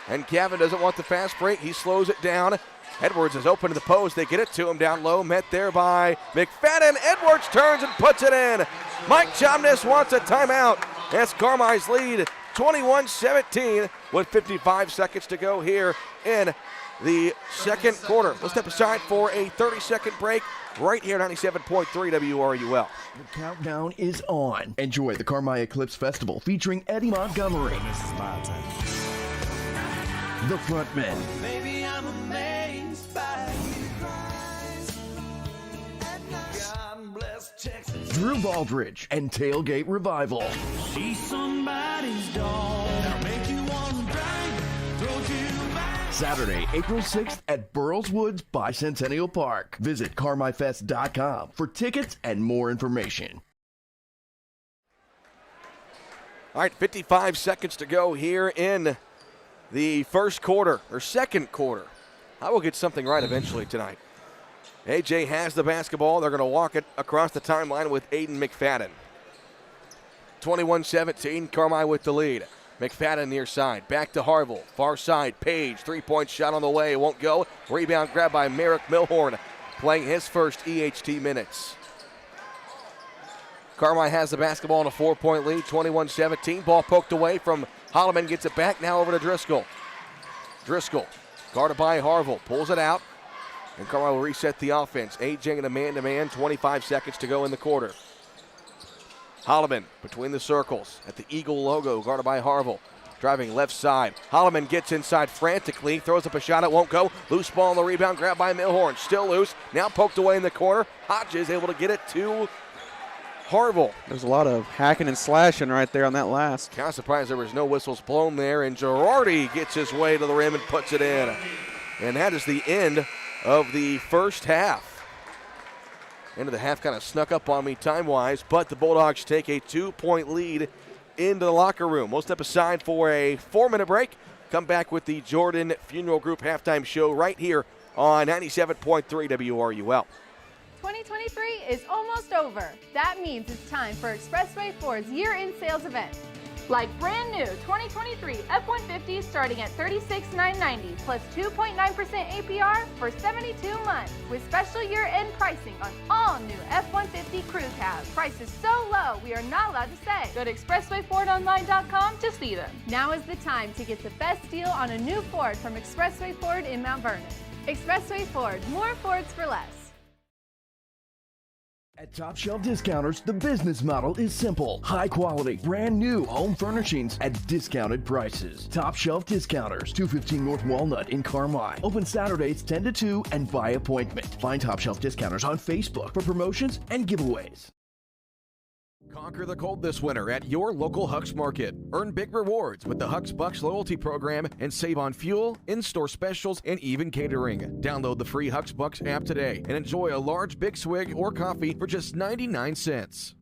And Gavin doesn't want the fast break. He slows it down. Edwards is open to the post. They get it to him down low. Met there by McFadden. Edwards turns and puts it in. Mike Chomness wants a timeout. That's Carmi's lead, 21-17 with 55 seconds to go here in the second quarter. We'll step aside for a 30-second break right here, 97.3 WRUL. The countdown is on. Enjoy the Carmi Eclipse Festival featuring Eddie Montgomery. This is my time. The Frontmen. Maybe I'm amazed by God bless Texas. Drew Baldridge and Tailgate Revival. She's somebody's dog. That'll make you want to drink, throw you back. Saturday, April 6th at Burroughs Woods Bicentennial Park. Visit carmifest.com for tickets and more information. All right, 55 seconds to go here in the first quarter, or second quarter. I will get something right eventually tonight. AJ has the basketball. They're going to walk it across the timeline with Aiden McFadden. 21-17, Carmi with the lead. McFadden near side, back to Harville. Far side, Page, three-point shot on the way, won't go. Rebound grabbed by Merrick Milhorn, playing his first EHT minutes. Carmi has the basketball in a 4-point lead, 21-17. Ball poked away from Holloman, gets it back now over to Driscoll. Driscoll, guarded by Harville, pulls it out, and Carmi will reset the offense. AJ in a man-to-man, 25 seconds to go in the quarter. Holloman between the circles at the Eagle logo, guarded by Harville. Driving left side. Holloman gets inside frantically, throws up a shot, it won't go. Loose ball on the rebound, grabbed by Milhorn. Still loose, now poked away in the corner. Hodges able to get it to Harville. There's a lot of hacking and slashing right there on that last. Kind of surprised there was no whistles blown there, and Girardi gets his way to the rim and puts it in. And that is the end of the first half. End of the half kind of snuck up on me time-wise, but the Bulldogs take a 2-point lead into the locker room. We'll step aside for a 4-minute break. Come back with the Jordan Funeral Group halftime show right here on 97.3 WRUL. 2023 is almost over. That means it's time for Expressway Ford's year-end sales event. Like brand new 2023 F-150 starting at $36,990 plus 2.9% APR for 72 months with special year-end pricing on all new F-150 crew cabs. Prices so low we are not allowed to say. Go to expresswayfordonline.com to see them. Now is the time to get the best deal on a new Ford from Expressway Ford in Mount Vernon. Expressway Ford, more Fords for less. At Top Shelf Discounters, the business model is simple. High quality, brand new home furnishings at discounted prices. Top Shelf Discounters, 215 North Walnut in Carmi. Open Saturdays 10 to 2 and by appointment. Find Top Shelf Discounters on Facebook for promotions and giveaways. Conquer the cold this winter at your local Huck's Market. Earn big rewards with the Huck's Bucks loyalty program and save on fuel, in-store specials, and even catering. Download the free Huck's Bucks app today and enjoy a large Big Swig or coffee for just 99 cents.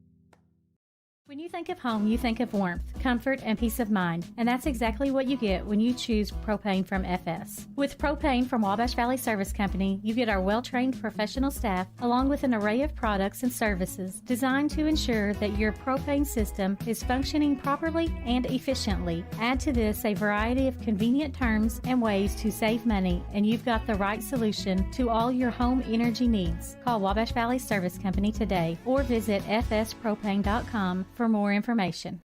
When you think of home, you think of warmth, comfort, and peace of mind. And that's exactly what you get when you choose propane from FS. With propane from Wabash Valley Service Company, you get our well-trained professional staff along with an array of products and services designed to ensure that your propane system is functioning properly and efficiently. Add to this a variety of convenient terms and ways to save money, and you've got the right solution to all your home energy needs. Call Wabash Valley Service Company today or visit fspropane.com for more information.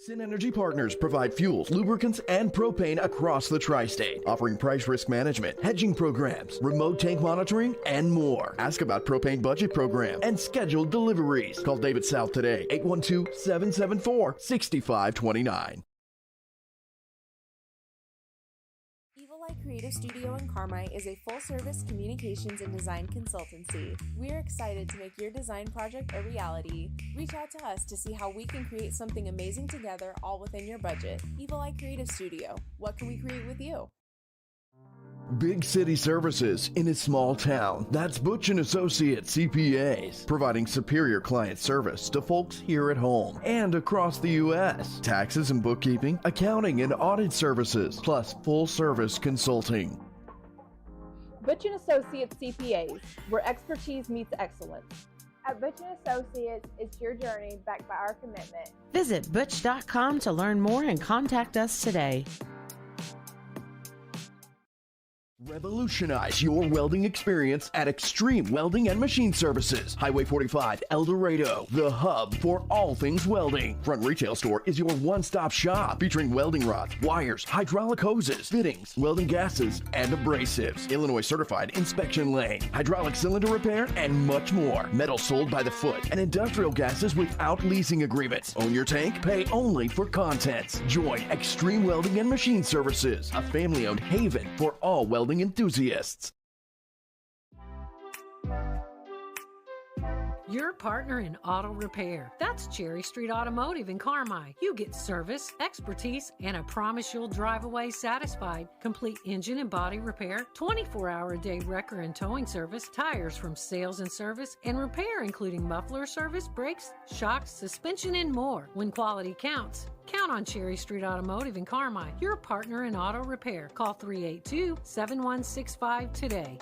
Synergy Partners provide fuels, lubricants, and propane across the tri-state, offering price risk management, hedging programs, remote tank monitoring, and more. Ask about propane budget program and scheduled deliveries. Call David South today, 812-774-6529. Creative Studio in Carmi is a full-service communications and design consultancy. We're excited to make your design project a reality. Reach out to us to see how we can create something amazing together, all within your budget. Evil Eye Creative Studio. What can we create with you? Big city services in a small town. That's Butch & Associates CPAs, providing superior client service to folks here at home and across the U.S. Taxes and bookkeeping, accounting and audit services, plus full-service consulting. Butch & Associates CPAs, where expertise meets excellence. At Butch & Associates, it's your journey backed by our commitment. Visit butch.com to learn more and contact us today. Revolutionize your welding experience at Extreme Welding and Machine Services. Highway 45, Eldorado, the hub for all things welding. Front Retail Store is your one-stop shop featuring welding rods, wires, hydraulic hoses, fittings, welding gases, and abrasives. Illinois certified inspection lane, hydraulic cylinder repair, and much more. Metal sold by the foot and industrial gases without leasing agreements. Own your tank, pay only for contents. Join Extreme Welding and Machine Services, a family-owned haven for all welding enthusiasts. Your partner in auto repair. That's Cherry Street Automotive in Carmi. You get service, expertise, and a promise you'll drive away satisfied. Complete engine and body repair, 24-hour-a-day wrecker and towing service, tires from sales and service, and repair including muffler service, brakes, shocks, suspension, and more. When quality counts, count on Cherry Street Automotive in Carmi, your partner in auto repair. Call 382-7165 today.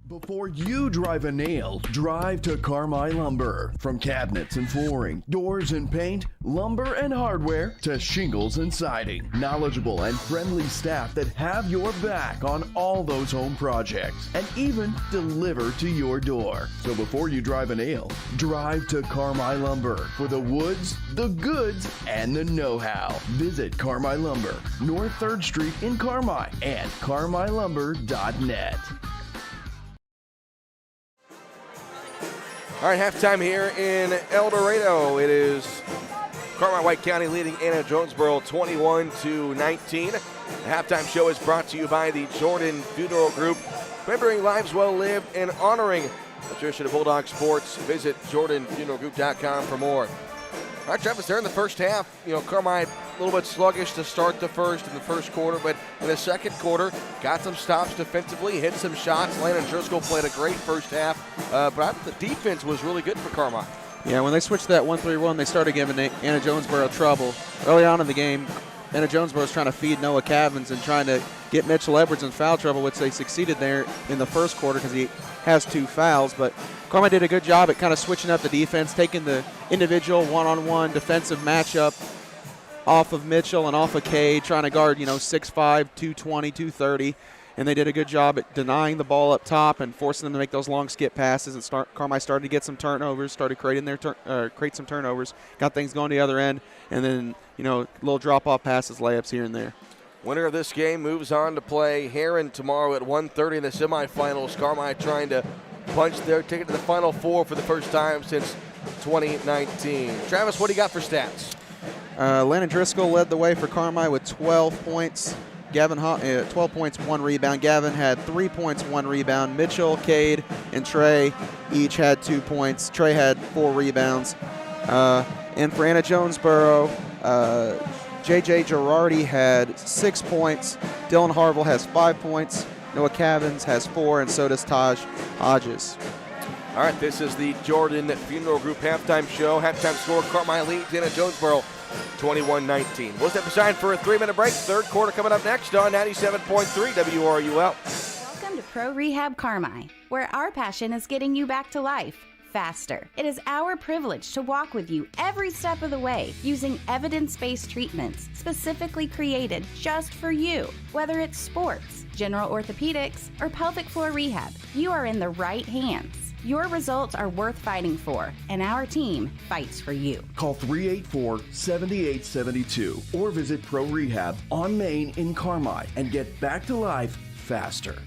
Before you drive a nail, drive to Carmi Lumber. From cabinets and flooring, doors and paint, lumber and hardware, to shingles and siding. Knowledgeable and friendly staff that have your back on all those home projects and even deliver to your door. So before you drive a nail, drive to Carmi Lumber for the woods, the goods, and the know-how. Visit Carmi Lumber, North 3rd Street in Carmi and carmilumber.net. All right, halftime here in Eldorado. It is Carmi-White County leading Anna-Jonesboro 21-19. The halftime show is brought to you by the Jordan Funeral Group, remembering lives well lived and honoring the tradition of Bulldog sports. Visit jordanfuneralgroup.com for more. All right, Travis, there in the first half, Carmi a little bit sluggish to start the first quarter, but in the second quarter, got some stops defensively, hit some shots. Landon Driscoll played a great first half, but I thought the defense was really good for Carmi. Yeah, when they switched to that 1-3-1, they started giving Anna-Jonesboro trouble. Early on in the game, Anna-Jonesboro was trying to feed Noah Cavins and trying to get Mitchell Edwards in foul trouble, which they succeeded there in the first quarter because he has 2 fouls. But Carmi did a good job at kind of switching up the defense, taking the individual one-on-one defensive matchup off of Mitchell and off of Cade, trying to guard, 6'5", 220, 230. And they did a good job at denying the ball up top and forcing them to make those long skip passes. And Carmi started to get some turnovers, started create some turnovers, got things going the other end, and then, little drop-off passes, layups here and there. Winner of this game moves on to play Heron tomorrow at 1:30 in the semifinals. Carmi trying to punch their ticket to the Final Four for the first time since 2019. Travis, what do you got for stats? Landon Driscoll led the way for Carmi with 12 points. 12 points, 1 rebound. Gavin had 3 points, 1 rebound. Mitchell, Cade, and Trey each had 2 points. Trey had 4 rebounds. And for Anna-Jonesboro, J.J. Girardi had 6 points. Dylan Harville has 5 points. Noah Cavins has 4, and so does Taj Hodges. All right, this is the Jordan Funeral Group halftime show. Halftime score, Carmi leads Anna-Jonesboro 21-19. We'll step aside for a 3-minute break. Third quarter coming up next on 97.3 WRUL. Welcome to Pro Rehab Carmi, where our passion is getting you back to life faster. It is our privilege to walk with you every step of the way using evidence-based treatments specifically created just for you. Whether it's sports, general orthopedics, or pelvic floor rehab, you are in the right hands. Your results are worth fighting for, and our team fights for you. Call 384-7872 or visit Pro Rehab on Main in Carmi and get back to life faster.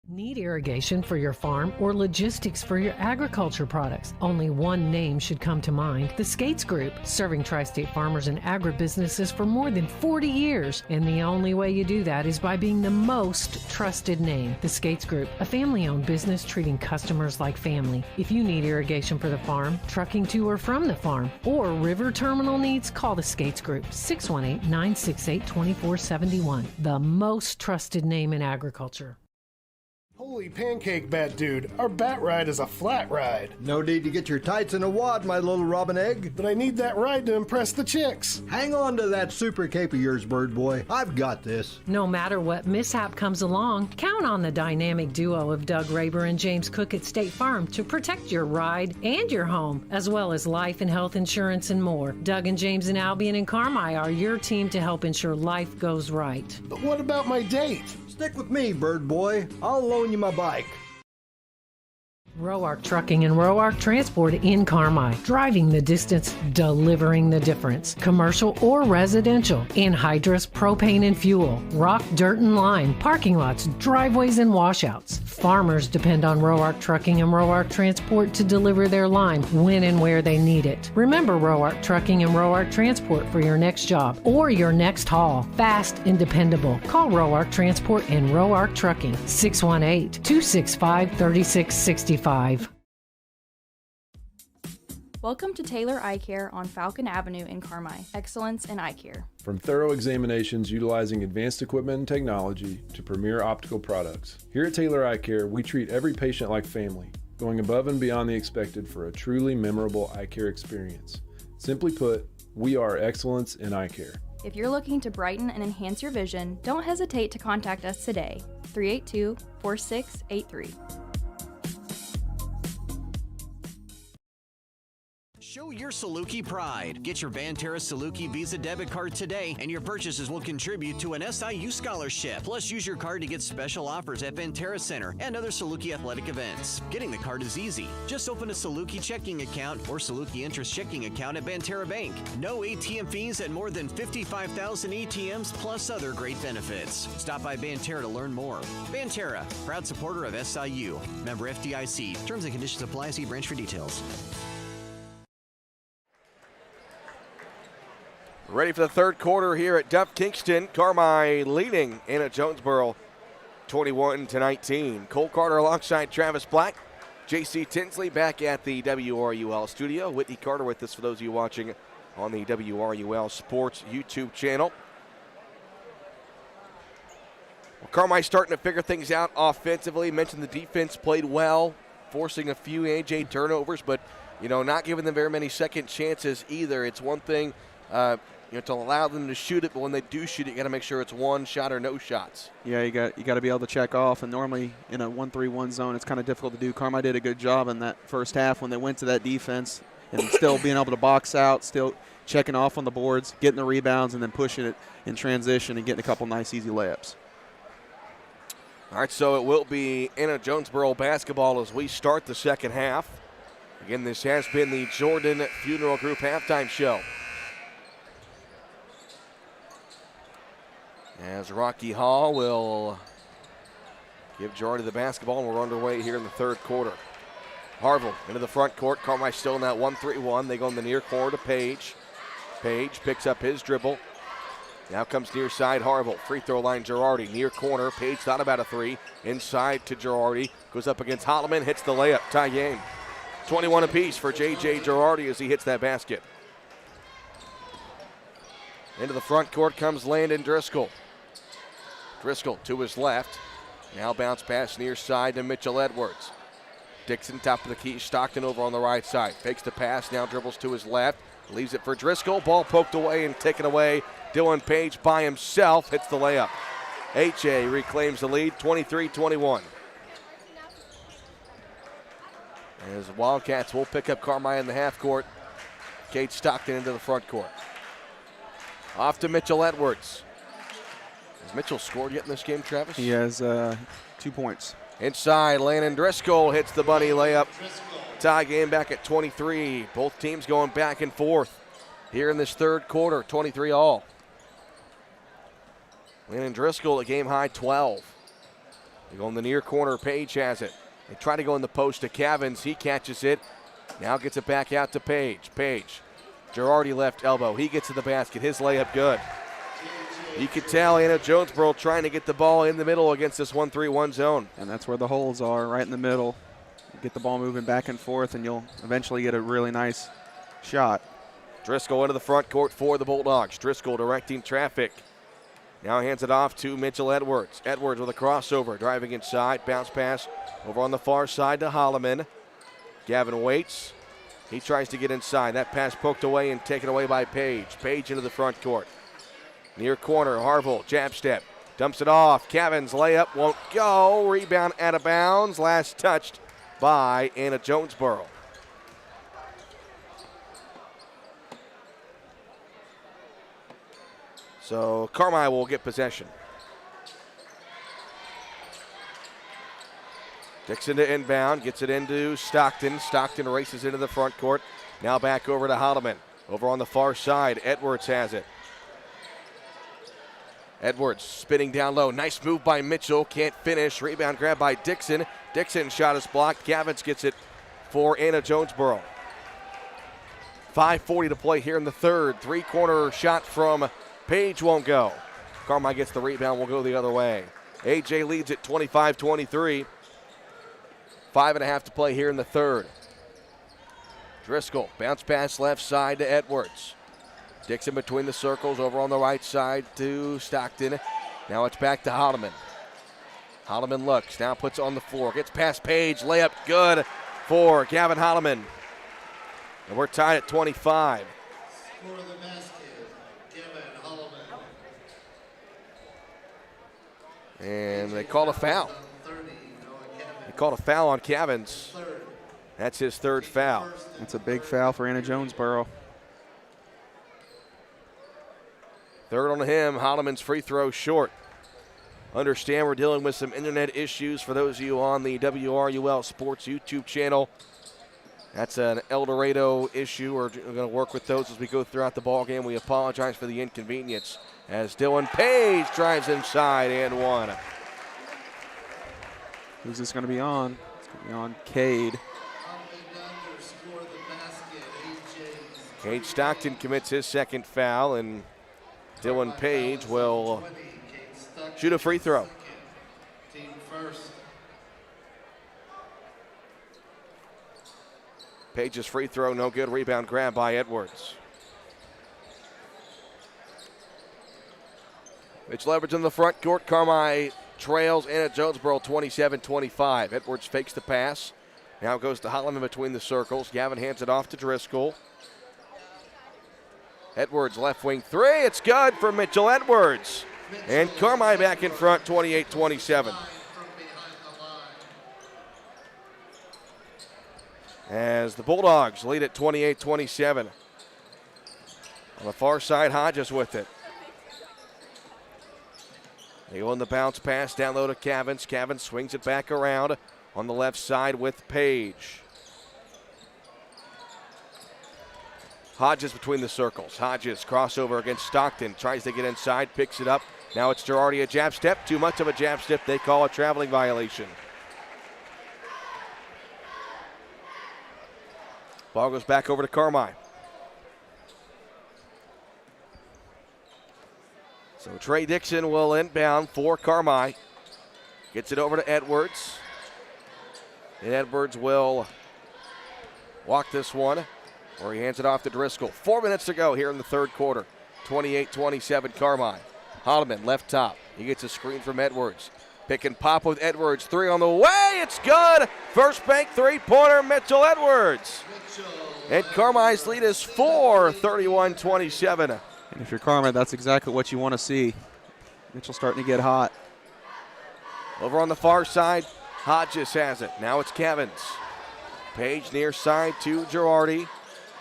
Need irrigation for your farm or logistics for your agriculture products? Only one name should come to mind: the Skates Group, serving tri-state farmers and agribusinesses for more than 40 years. And the only way you do that is by being the most trusted name. The Skates Group, a family-owned business treating customers like family. If you need irrigation for the farm, trucking to or from the farm, or river terminal needs, call the Skates Group, 618-968-2471. The most trusted name in agriculture. Holy pancake bat dude, our bat ride is a flat ride. No need to get your tights in a wad, my little robin egg. But I need that ride to impress the chicks. Hang on to that super cape of yours, bird boy. I've got this. No matter what mishap comes along, count on the dynamic duo of Doug Raber and James Cook at State Farm to protect your ride and your home, as well as life and health insurance and more. Doug and James and Albion and Carmi are your team to help ensure life goes right. But what about my date? Stick with me, bird boy. I'll loan you my bike. Roark Trucking and Roark Transport in Carmi. Driving the distance, delivering the difference. Commercial or residential. Anhydrous propane and fuel. Rock, dirt, and lime. Parking lots, driveways, and washouts. Farmers depend on Roark Trucking and Roark Transport to deliver their lime when and where they need it. Remember Roark Trucking and Roark Transport for your next job or your next haul. Fast and dependable. Call Roark Transport and Roark Trucking. 618-265-3665. Welcome to Taylor Eye Care on Falcon Avenue in Carmi. Excellence in eye care. From thorough examinations utilizing advanced equipment and technology to premier optical products, here at Taylor Eye Care, we treat every patient like family, going above and beyond the expected for a truly memorable eye care experience. Simply put, we are excellence in eye care. If you're looking to brighten and enhance your vision, don't hesitate to contact us today. 382-4683. Show your Saluki pride. Get your Banterra Saluki Visa debit card today, and your purchases will contribute to an SIU scholarship. Plus, use your card to get special offers at Banterra Center and other Saluki athletic events. Getting the card is easy. Just open a Saluki checking account or Saluki interest checking account at Banterra Bank. No ATM fees at more than 55,000 ATMs, plus other great benefits. Stop by Banterra to learn more. Banterra, proud supporter of SIU. Member FDIC. Terms and conditions apply. See branch for details. Ready for the third quarter here at Duff Kingston. Carmi leading Anna-Jonesboro 21-19. Cole Carter alongside Travis Black. J.C. Tinsley back at the WRUL studio. Whitney Carter with us for those of you watching on the WRUL Sports YouTube channel. Well, Carmi starting to figure things out offensively. Mentioned the defense played well, forcing a few AJ turnovers, but not giving them very many second chances either. It's one thing to allow them to shoot it, but when they do shoot it, you got to make sure it's one shot or no shots. Yeah, you got to be able to check off, and normally in a 1-3-1 zone, it's kind of difficult to do. Carmi did a good job in that first half when they went to that defense and still being able to box out, still checking off on the boards, getting the rebounds, and then pushing it in transition and getting a couple nice easy layups. All right, so it will be Anna-Jonesboro basketball as we start the second half. Again, this has been the Jordan Funeral Group halftime show. As Rocky Hall will give Girardi the basketball, and we're underway here in the third quarter. Harville into the front court. Carmi still in that 1-3-1. They go in the near corner to Page. Page picks up his dribble. Now comes near side Harville. Free throw line Girardi. Near corner. Page thought about a three. Inside to Girardi. Goes up against Holloman. Hits the layup. Tie game. 21 apiece for J.J. Girardi as he hits that basket. Into the front court comes Landon Driscoll. Driscoll to his left. Now bounce pass near side to Mitchell Edwards. Dixon top of the key. Stockton over on the right side. Fakes the pass. Now dribbles to his left. Leaves it for Driscoll. Ball poked away and taken away. Dylan Page by himself hits the layup. H.A. reclaims the lead, 23-21. As Wildcats will pick up Carmi in the half court. Kate Stockton into the front court. Off to Mitchell Edwards. Has Mitchell scored yet in this game, Travis? He has 2 points. Inside, Landon Driscoll hits the bunny layup. Tie game back at 23. Both teams going back and forth here in this third quarter, 23 all. Landon Driscoll, a game high 12. They go in the near corner. Page has it. They try to go in the post to Cavins. He catches it. Now gets it back out to Page. Page. Girardi left elbow. He gets to the basket. His layup good. You can tell Anna-Jonesboro trying to get the ball in the middle against this 1-3-1 zone. And that's where the holes are, right in the middle. Get the ball moving back and forth, and you'll eventually get a really nice shot. Driscoll into the front court for the Bulldogs. Driscoll directing traffic. Now hands it off to Mitchell Edwards. Edwards with a crossover, driving inside. Bounce pass over on the far side to Holloman. Gavin waits. He tries to get inside. That pass poked away and taken away by Page. Page into the front court. Near corner, Harville, jab step. Dumps it off. Cavins layup won't go. Rebound out of bounds. Last touched by Anna-Jonesboro. So Carmi will get possession. Dixon to inbound, gets it into Stockton. Stockton races into the front court. Now back over to Holloman. Over on the far side, Edwards has it. Edwards spinning down low. Nice move by Mitchell. Can't finish. Rebound grab by Dixon. Dixon shot is blocked. Gavins gets it for Anna-Jonesboro. 5:40 to play here in the third. Three-corner shot from Page won't go. Carmi gets the rebound. Will go the other way. AJ leads at 25-23. 5.5 to play here in the third. Driscoll, bounce pass left side to Edwards. Dixon between the circles, over on the right side to Stockton. Now it's back to Holloman. Holloman looks, now puts it on the floor. Gets past Page, layup good for Gavin Holloman. And we're tied at 25. For the basket, Gavin Holloman. And they called a foul. They called a foul on Cavins. That's his third foul. That's a big foul for Anna-Jonesboro. Third on him. Holloman's free throw short. Understand we're dealing with some internet issues for those of you on the WRUL Sports YouTube channel. That's an Eldorado issue. We're going to work with those as we go throughout the ball game. We apologize for the inconvenience as Dylan Page drives inside and one. Who's this going to be on? It's going to be on Cade. Cade Stockton commits his second foul, and Dylan Page will shoot a free throw. Team first. Page's free throw, no good. Rebound grab by Edwards. Mitch Leverage in the front court. Carmi trails Anna-Jonesboro 27-25. Edwards fakes the pass. Now goes to Holloman between the circles. Gavin hands it off to Driscoll. Edwards left wing three. It's good for Mitchell Edwards. And Carmi back in front 28-27. As the Bulldogs lead at 28-27. On the far side, Hodges with it. They go in the bounce pass down low to Cavins. Cavins swings it back around on the left side with Page. Hodges between the circles. Hodges crossover against Stockton. Tries to get inside, picks it up. Now it's Girardi, a jab step. Too much of a jab step. They call a traveling violation. Ball goes back over to Carmi. So Trey Dixon will inbound for Carmi. Gets it over to Edwards. And Edwards will walk this one, or he hands it off to Driscoll. 4 minutes to go here in the third quarter. 28-27 Carmi. Holloman left top. He gets a screen from Edwards. Pick and pop with Edwards. Three on the way. It's good. First bank three-pointer, Mitchell Edwards. And Carmi's lead is 4, 31-27. And if you're Carmi, that's exactly what you want to see. Mitchell starting to get hot. Over on the far side, Hodges has it. Now it's Cavins. Page near side to Girardi.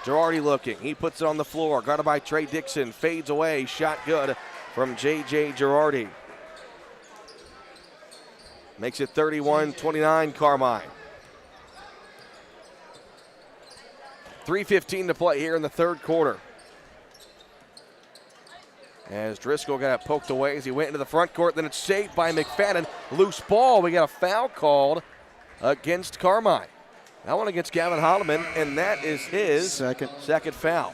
Girardi looking. He puts it on the floor. Guarded by Trey Dixon. Fades away. Shot good from J.J. Girardi. Makes it 31-29 Carmi. 3:15 to play here in the third quarter. As Driscoll got it poked away as he went into the front court. Then it's saved by McFadden. Loose ball. We got a foul called against Carmi. That one against Gavin Holloman, and that is his second foul.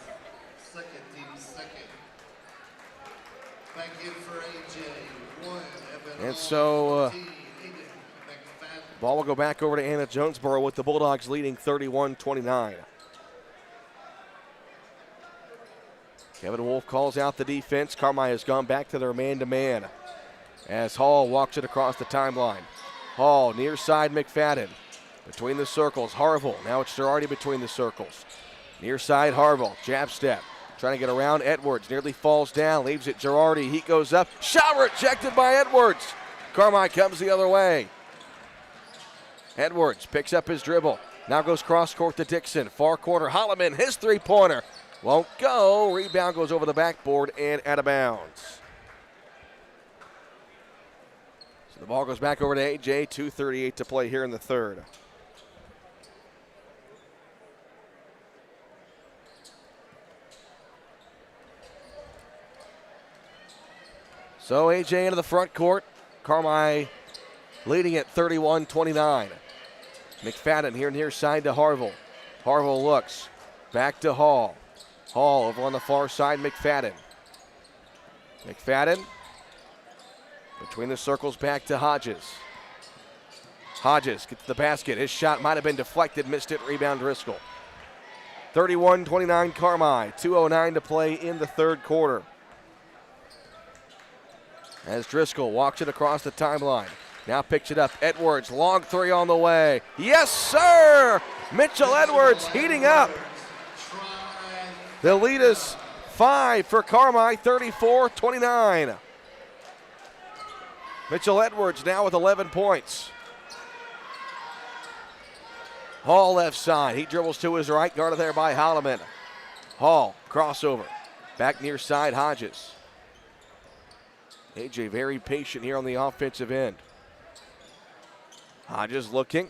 And so ball will go back over to Anna-Jonesboro with the Bulldogs leading 31-29. Kevin Wolf calls out the defense. Carmi has gone back to their man-to-man as Hall walks it across the timeline. Hall near side McFadden. Between the circles, Harville. Now it's Girardi between the circles. Near side, Harville. Jab step. Trying to get around Edwards. Nearly falls down. Leaves it Girardi. He goes up. Shot rejected by Edwards. Carmi comes the other way. Edwards picks up his dribble. Now goes cross court to Dixon. Far corner. Holloman, his three-pointer. Won't go. Rebound goes over the backboard and out of bounds. So The ball goes back over to A.J., 2:38 to play here in the third. So A.J. into the front court. Carmi leading at 31-29. McFadden here near side to Harville. Harville looks. Back to Hall. Hall over on the far side, McFadden. McFadden between the circles, back to Hodges. Hodges gets the basket. His shot might have been deflected, missed it. Rebound Driscoll. 31-29 Carmi. 2:09 to play in the third quarter. As Driscoll walks it across the timeline. Now picks it up. Edwards, long three on the way. Yes, sir! Mitchell Edwards heating up. The lead is 5 for Carmi, 34-29. Mitchell Edwards now with 11 points. Hall left side. He dribbles to his right, guarded there by Holloman. Hall, crossover. Back near side, Hodges. AJ very patient here on the offensive end. Hodges looking.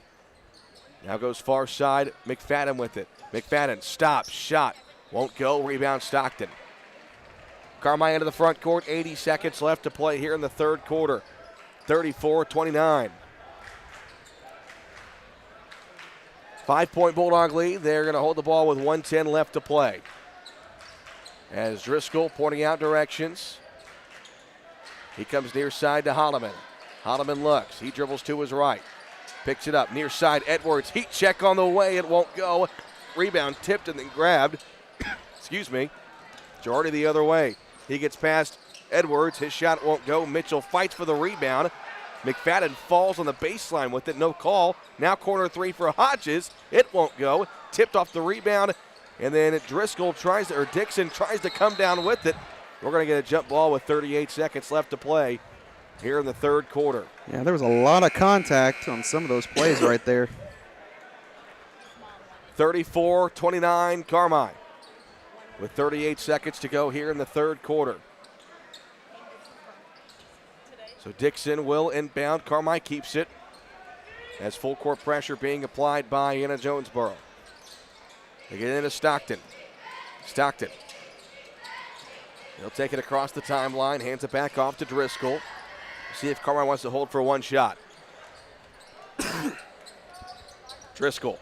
Now goes far side. McFadden with it. McFadden stops. Shot. Won't go. Rebound Stockton. Carmi into the front court. 80 seconds left to play here in the third quarter. 34-29. 5-point Bulldog lead. They're going to hold the ball with 1:10 left to play. As Driscoll pointing out directions. He comes near side to Holloman. Holloman looks. He dribbles to his right. Picks it up near side. Edwards, heat check on the way. It won't go. Rebound tipped and then grabbed. Excuse me. Jordy the other way. He gets past Edwards. His shot won't go. Mitchell fights for the rebound. McFadden falls on the baseline with it. No call. Now corner three for Hodges. It won't go. Tipped off the rebound. And then Driscoll Dixon tries to come down with it. We're going to get a jump ball with 38 seconds left to play here in the third quarter. Yeah, there was a lot of contact on some of those plays right there. 34-29 Carmi with 38 seconds to go here in the third quarter. So Dixon will inbound. Carmi keeps it as full court pressure being applied by Anna-Jonesboro. They get into Stockton. Stockton. He'll take it across the timeline, hands it back off to Driscoll. See if Carmi wants to hold for one shot. Driscoll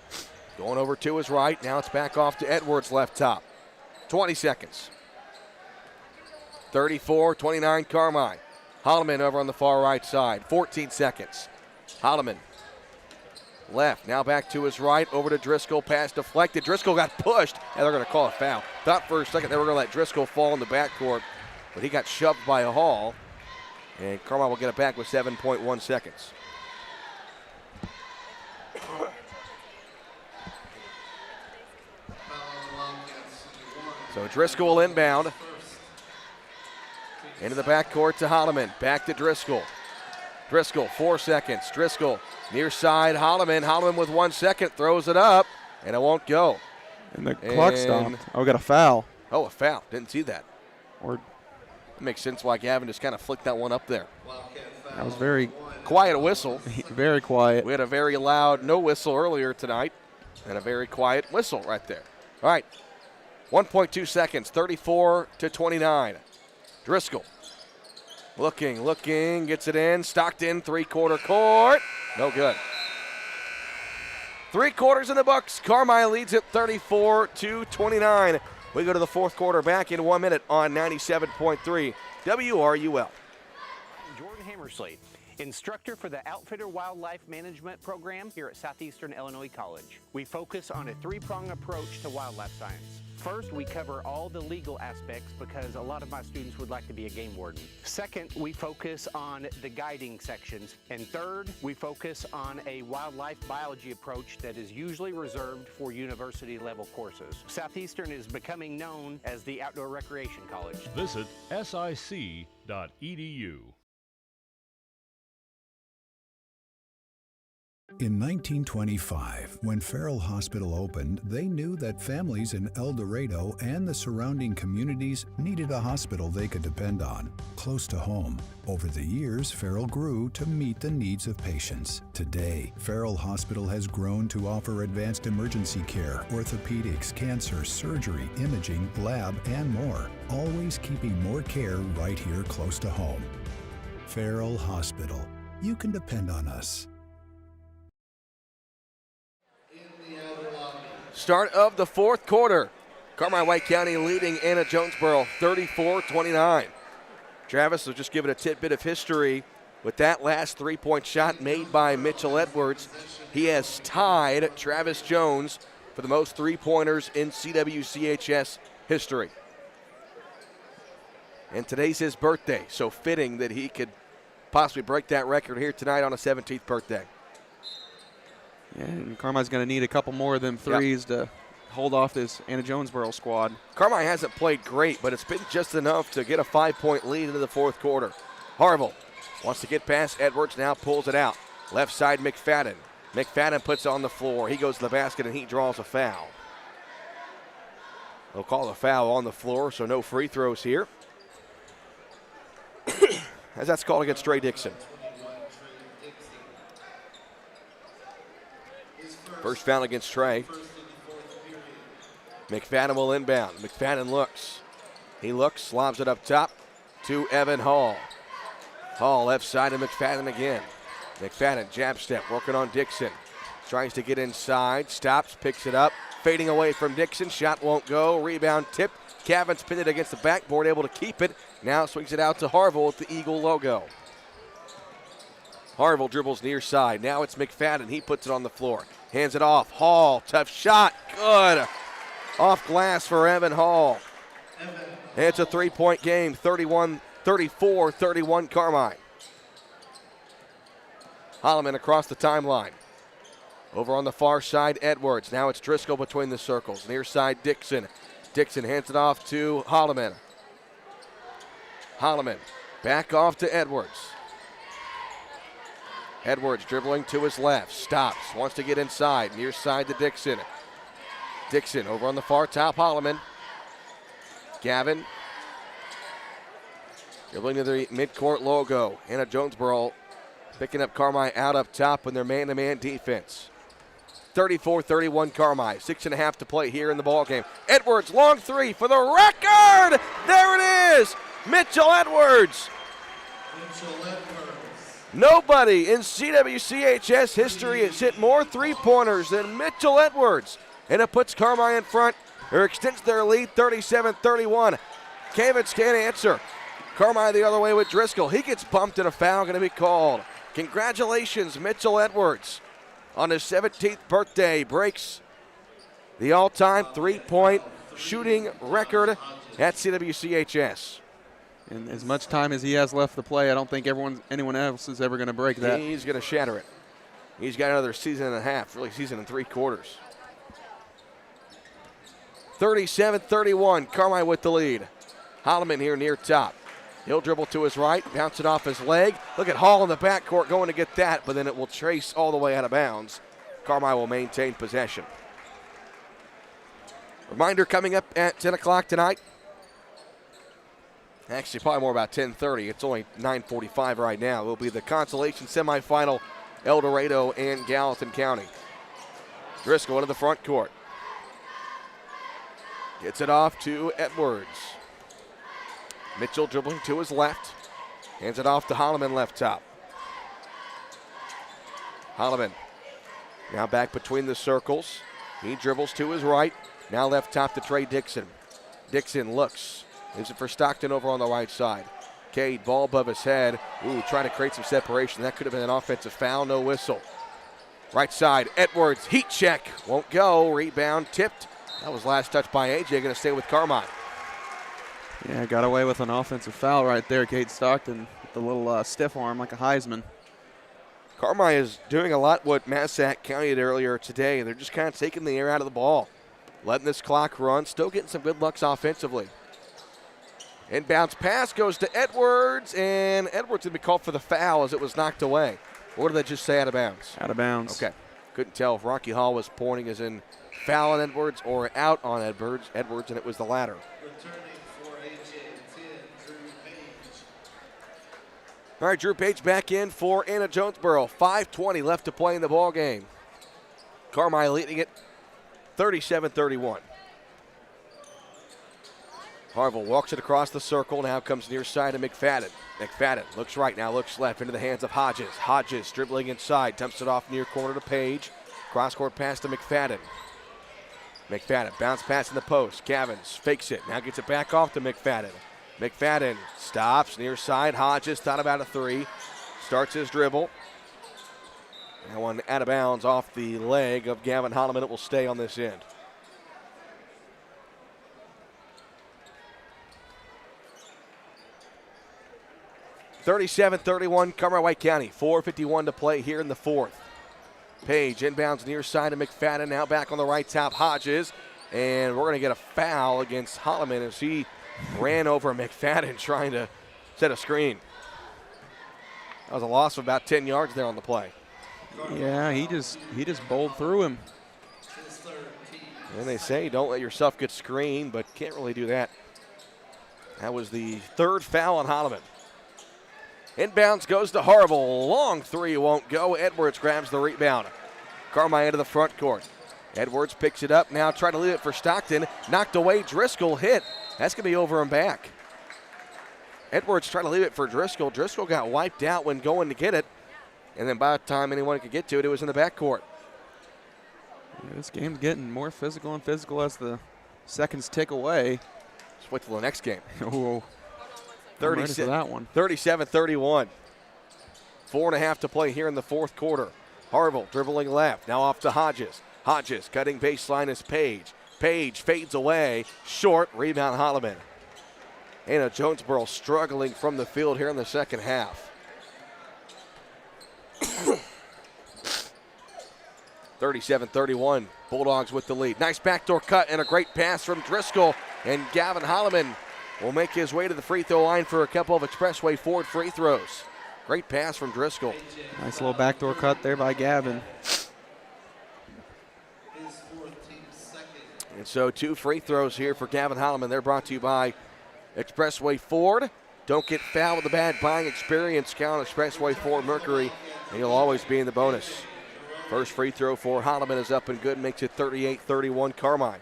going over to his right. Now it's back off to Edwards left top. 20 seconds. 34-29 Carmi. Holloman over on the far right side. 14 seconds. Holloman left. Now back to his right. Over to Driscoll. Pass deflected. Driscoll got pushed. And they're going to call a foul. Thought for a second they were going to let Driscoll fall in the backcourt. But he got shoved by a Hall. And Carmi will get it back with 7.1 seconds. So Driscoll will inbound. Into the backcourt to Holloman. Back to Driscoll. Driscoll, 4 seconds. Driscoll near side. Holloman with 1 second. Throws it up. And it won't go. And the clock stopped. Oh, we got a foul. Oh, a foul. Didn't see that. Or it makes sense why Gavin just kind of flicked that one up there. That was very quiet whistle. Very quiet. We had a very loud no whistle earlier tonight. And a very quiet whistle right there. All right. 1.2 seconds. 34-29. Driscoll. Looking, gets it in. Stockton, three-quarter court. No good. 3 quarters in the books. Carmi leads it 34-29. We go to the fourth quarter back in 1 minute on 97.3 WRUL. Jordan Hammersley, instructor for the Outfitter Wildlife Management Program here at Southeastern Illinois College. We focus on a 3-pronged approach to wildlife science. First, we cover all the legal aspects because a lot of my students would like to be a game warden. Second, we focus on the guiding sections. And third, we focus on a wildlife biology approach that is usually reserved for university level courses. Southeastern is becoming known as the Outdoor Recreation College. Visit sic.edu. In 1925, when Farrell Hospital opened, they knew that families in Eldorado and the surrounding communities needed a hospital they could depend on, close to home. Over the years, Farrell grew to meet the needs of patients. Today, Farrell Hospital has grown to offer advanced emergency care, orthopedics, cancer, surgery, imaging, lab, and more, always keeping more care right here close to home. Farrell Hospital. You can depend on us. Start of the fourth quarter. Carmi-White County leading Anna-Jonesboro 34-29. Travis will just give it a tidbit of history with that last three-point shot made by Mitchell Edwards. He has tied Travis Jones for the most three-pointers in CWCHS history. And today's his birthday, so fitting that he could possibly break that record here tonight on his 17th birthday. Yeah, and Carmi's going to need a couple more of them threes to hold off this Anna-Jonesboro squad. Carmi hasn't played great, but it's been just enough to get a 5-point lead into the fourth quarter. Harville wants to get past Edwards, now pulls it out. Left side, McFadden. McFadden puts it on the floor. He goes to the basket, and he draws a foul. They'll call the foul on the floor, so no free throws here. As that's called against Trey Dixon. First foul against Trey. McFadden will inbound. McFadden looks. He looks, lobs it up top to Evan Hall. Hall left side to McFadden again. McFadden jab step, working on Dixon. Tries to get inside, stops, picks it up. Fading away from Dixon, shot won't go. Rebound tip. Cavan's pinned it against the backboard, able to keep it. Now swings it out to Harville with the Eagle logo. Harville dribbles near side. Now it's McFadden. He puts it on the floor. Hands it off. Hall, tough shot. Good. Off glass for Evan Hall. And it's a three-point game, 34-31 Carmi. Holloman across the timeline. Over on the far side, Edwards. Now it's Driscoll between the circles. Near side, Dixon. Dixon hands it off to Holloman. Holloman back off to Edwards. Edwards dribbling to his left, stops, wants to get inside, near side to Dixon. Dixon over on the far top, Holloman. Gavin dribbling to the midcourt logo. Anna-Jonesboro picking up Carmi out up top in their man-to-man defense. 34-31 Carmi, 6.5 to play here in the ballgame. Edwards, long three for the record! There it is! Mitchell Edwards! Nobody in CWCHS history has hit more three-pointers than Mitchell Edwards. And it puts Carmi in front, or extends their lead 37-31. Cavins can't answer. Carmi the other way with Driscoll. He gets bumped and a foul going to be called. Congratulations, Mitchell Edwards. On his 17th birthday, breaks the all-time three-point shooting record at CWCHS. And as much time as he has left to play, I don't think anyone else is ever going to break that. He's going to shatter it. He's got another season and a half, really season and three quarters. 37-31, Carmi with the lead. Holloman here near top. He'll dribble to his right, bounce it off his leg. Look at Hall in the backcourt going to get that, but then it will trace all the way out of bounds. Carmi will maintain possession. Reminder coming up at 10 o'clock tonight. Actually, probably more about 10:30. It's only 9:45 right now. It will be the consolation semifinal, Eldorado and Gallatin County. Driscoll into the front court. Gets it off to Edwards. Mitchell dribbling to his left. Hands it off to Holloman left top. Holloman now back between the circles. He dribbles to his right. Now left top to Trey Dixon. Dixon looks. Leaves it for Stockton over on the right side. Cade, ball above his head. Ooh, trying to create some separation. That could have been an offensive foul, no whistle. Right side, Edwards, heat check. Won't go, rebound tipped. That was last touch by AJ, going to stay with Carmi. Yeah, got away with an offensive foul right there, Cade Stockton, with the little stiff arm like a Heisman. Carmi is doing a lot what Massac County did earlier today. They're just kind of taking the air out of the ball. Letting this clock run, still getting some good looks offensively. Inbounds pass goes to Edwards, and Edwards will be called for the foul as it was knocked away. Or did they just say out of bounds? Out of bounds. Okay. Couldn't tell if Rocky Hall was pointing as in foul on Edwards or out on Edwards, and it was the latter. Returning for AJ 10, Drew Page. All right, Drew Page back in for Anna-Jonesboro. 5:20 left to play in the ball game. Carmi leading it 37-31. Harville walks it across the circle. Now comes near side to McFadden. McFadden looks right, now looks left into the hands of Hodges. Hodges dribbling inside, dumps it off near corner to Page. Cross-court pass to McFadden. McFadden, bounce pass in the post. Cavins fakes it, now gets it back off to McFadden. McFadden stops near side. Hodges thought about a three. Starts his dribble. That one out of bounds off the leg of Gavin Holloman. It will stay on this end. (37-31) Carmi-White County. 4:51 to play here in the fourth. Page inbounds near side to McFadden. Now back on the right top, Hodges. And we're going to get a foul against Holloman as he ran over McFadden trying to set a screen. That was a loss of about 10 yards there on the play. Yeah, he just bowled through him. And they say don't let yourself get screened, but can't really do that. That was the third foul on Holloman. Inbounds goes to Harville. Long three won't go. Edwards grabs the rebound. Carmi into the front court. Edwards picks it up. Now trying to leave it for Stockton. Knocked away. Driscoll hit. That's going to be over and back. Edwards trying to leave it for Driscoll. Driscoll got wiped out when going to get it. And then by the time anyone could get to it, it was in the backcourt. Yeah, this game's getting more physical and physical as the seconds tick away. Let's wait till the next game. Oh, 37-31. 4.5 to play here in the fourth quarter. Harville dribbling left. Now off to Hodges. Hodges cutting baseline is Page. Page fades away. Short. Rebound Holloman. Anna-Jonesboro struggling from the field here in the second half. 37-31. Bulldogs with the lead. Nice backdoor cut and a great pass from Driscoll. And Gavin Holloman will make his way to the free throw line for a couple of Expressway Ford free throws. Great pass from Driscoll. Nice little backdoor cut there by Gavin. And so 2 free throws here for Gavin Holloman. They're brought to you by Expressway Ford. Don't get fouled with the bad buying experience. Count Expressway Ford Mercury, and you'll always be in the bonus. First free throw for Holloman is up and good, makes it 38-31 Carmi.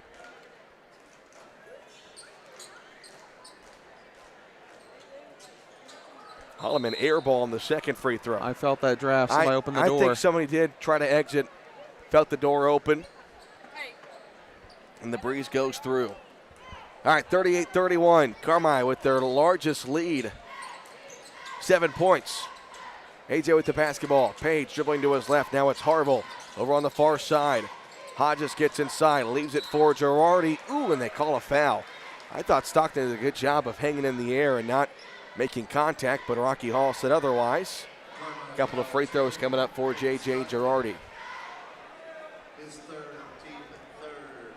Holloman air ball on the second free throw. I felt that draft. Somebody opened the door. I think somebody did try to exit, felt the door open, and the breeze goes through. All right, 38-31. Carmi with their largest lead. 7 points. AJ with the basketball. Page dribbling to his left. Now it's Harville over on the far side. Hodges gets inside, leaves it for Girardi. Ooh, and they call a foul. I thought Stockton did a good job of hanging in the air and not making contact, but Rocky Hall said otherwise. A couple of free throws coming up for J.J. Girardi. His third, team third.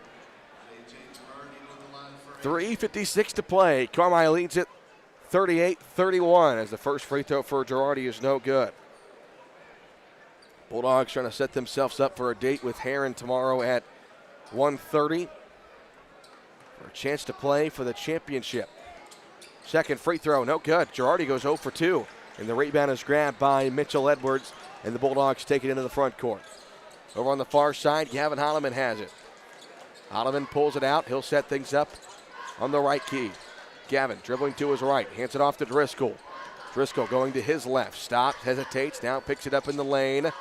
J.J. Girardi on the line for 3:56 to play. Carmi leads it 38-31 as the first free throw for Girardi is no good. Bulldogs trying to set themselves up for a date with Heron tomorrow at 1:30 for a chance to play for the championship. Second free throw, no good. Girardi goes 0 for 2, and the rebound is grabbed by Mitchell Edwards, and the Bulldogs take it into the front court. Over on the far side, Gavin Holloman has it. Holloman pulls it out. He'll set things up on the right key. Gavin dribbling to his right, hands it off to Driscoll. Driscoll going to his left, stops, hesitates, now picks it up in the lane,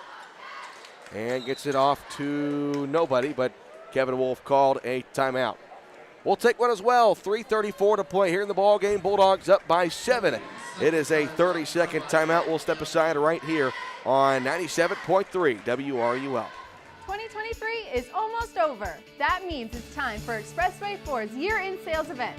and gets it off to nobody, but Kevin Wolf called a timeout. We'll take one as well. 3:34 to play here in the ball game. Bulldogs up by 7. It is a 30-second timeout. We'll step aside right here on 97.3 WRUL. 2023 is almost over. That means it's time for Expressway Ford's year-end sales event.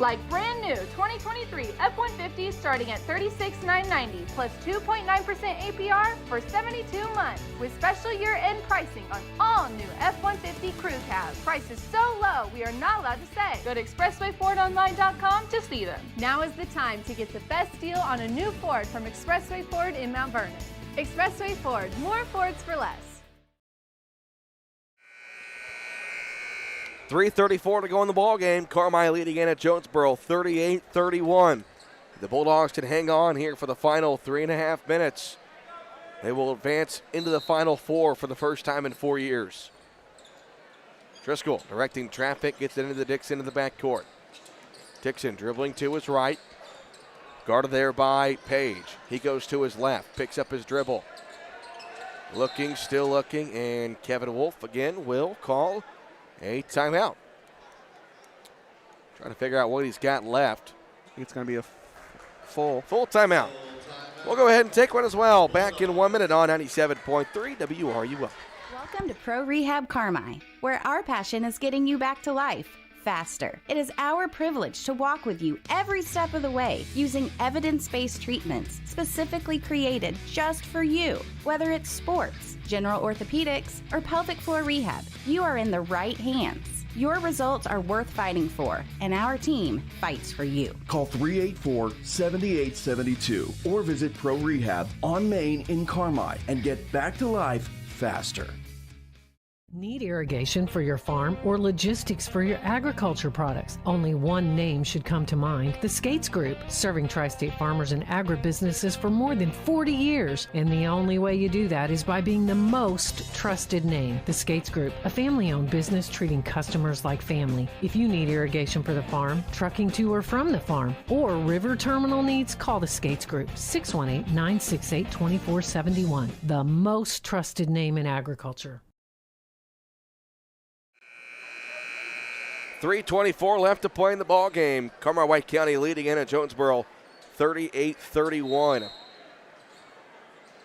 Like brand new 2023 F-150 starting at $36,990 plus 2.9% APR for 72 months with special year-end pricing on all new F-150 crew cabs. Prices so low we are not allowed to say. Go to expresswayfordonline.com to see them. Now is the time to get the best deal on a new Ford from Expressway Ford in Mount Vernon. Expressway Ford, more Fords for less. 3:34 to go in the ball game. Carmi leading Anna-Jonesboro 38-31. The Bulldogs can hang on here for the final 3.5 minutes. They will advance into the Final Four for the first time in 4 years. Driscoll directing traffic, gets it into the Dixon in the backcourt. Dixon dribbling to his right. Guarded there by Page. He goes to his left, picks up his dribble. Looking, still looking, and Kevin Wolf again will call a timeout. Trying to figure out what he's got left. I think it's going to be a full timeout. We'll go ahead and take one as well. Back in 1 minute on 97.3 WRUL. Welcome to Pro Rehab Carmi, where our passion is getting you back to life faster. It is our privilege to walk with you every step of the way using evidence-based treatments specifically created just for you. Whether it's sports, general orthopedics, or pelvic floor rehab, you are in the right hands. Your results are worth fighting for, and our team fights for you. Call 384-7872 or visit Pro Rehab on Main in Carmi and get back to life faster. Need irrigation for your farm or logistics for your agriculture products? Only one name should come to mind: the Skates Group, serving tri-state farmers and agribusinesses for more than 40 years. And the only way you do that is by being the most trusted name. The Skates Group, a family-owned business treating customers like family. If you need irrigation for the farm, trucking to or from the farm, or river terminal needs, call the Skates Group, 618-968-2471. The most trusted name in agriculture. 3:24 left to play in the ball game. Carmi-White County leading Anna-Jonesboro 38-31.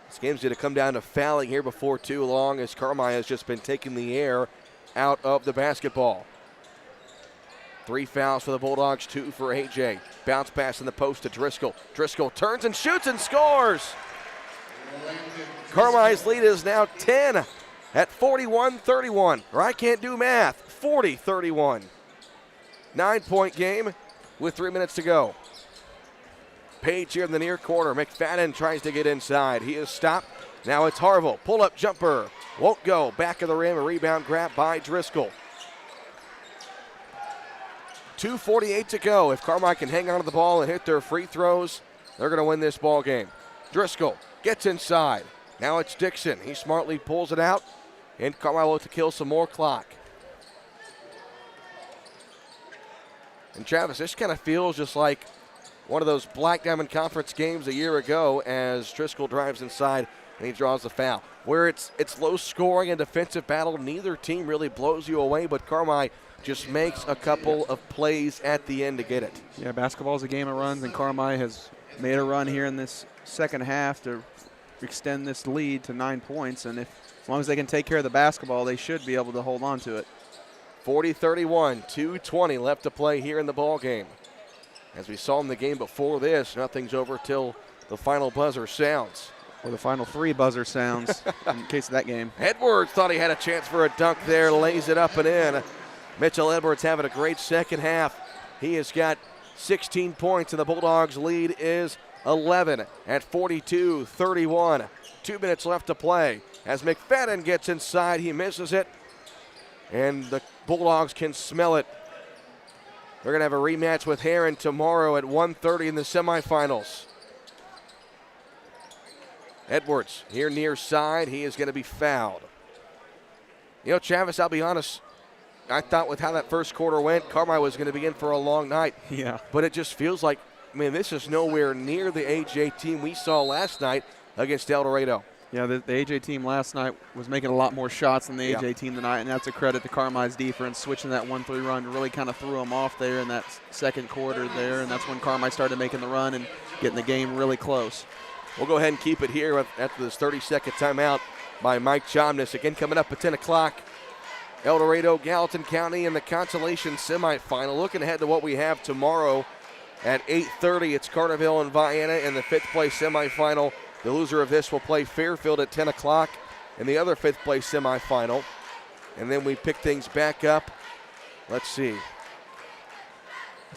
This game's going to come down to fouling here before too long, as Carmi has just been taking the air out of the basketball. 3 fouls for the Bulldogs, 2 for AJ. Bounce pass in the post to Driscoll. Driscoll turns and shoots and scores. Carmi's lead is now 10 at 41-31. Or I can't do math. 40-31. 9-point game with 3 minutes to go. Page here in the near corner. McFadden tries to get inside. He is stopped. Now it's Harville. Pull-up jumper. Won't go. Back of the rim. A rebound grab by Driscoll. 2:48 to go. If Carmi can hang on to the ball and hit their free throws, they're going to win this ball game. Driscoll gets inside. Now it's Dixon. He smartly pulls it out, and Carmi will look to kill some more clock. And Travis, this kind of feels just like one of those Black Diamond Conference games a year ago, as Driscoll drives inside and he draws the foul. Where it's low scoring and defensive battle, neither team really blows you away, but Carmi just makes a couple of plays at the end to get it. Yeah, basketball is a game of runs, and Carmi has made a run here in this second half to extend this lead to 9 points, and as long as they can take care of the basketball, they should be able to hold on to it. 40-31, 2:20 left to play here in the ball game. As we saw in the game before this, nothing's over till the final buzzer sounds. Or the final 3 buzzer sounds in case of that game. Edwards thought he had a chance for a dunk there, lays it up and in. Mitchell Edwards having a great second half. He has got 16 points, and the Bulldogs' lead is 11 at 42-31. 2 minutes left to play. As McFadden gets inside, he misses it, and the Bulldogs can smell it. They're going to have a rematch with Heron tomorrow at 1:30 in the semifinals. Edwards here near side. He is going to be fouled. You know, Travis, I'll be honest, I thought with how that first quarter went, Carmi was going to be in for a long night. Yeah. But it just feels like, man, this is nowhere near the AJ team we saw last night against Eldorado. Yeah, the AJ team last night was making a lot more shots than the AJ team tonight, and that's a credit to Carmi's defense. Switching that 1-3 run really kind of threw them off there in that second quarter there, and that's when Carmi started making the run and getting the game really close. We'll go ahead and keep it here after this 30-second timeout by Mike Chomness. Again, coming up at 10 o'clock, Eldorado, Gallatin County in the consolation semifinal. Looking ahead to what we have tomorrow at 8:30, it's Carterville and Vienna in the 5th place semifinal. The loser of this will play Fairfield at 10 o'clock in the other 5th place semifinal. And then we pick things back up. Let's see.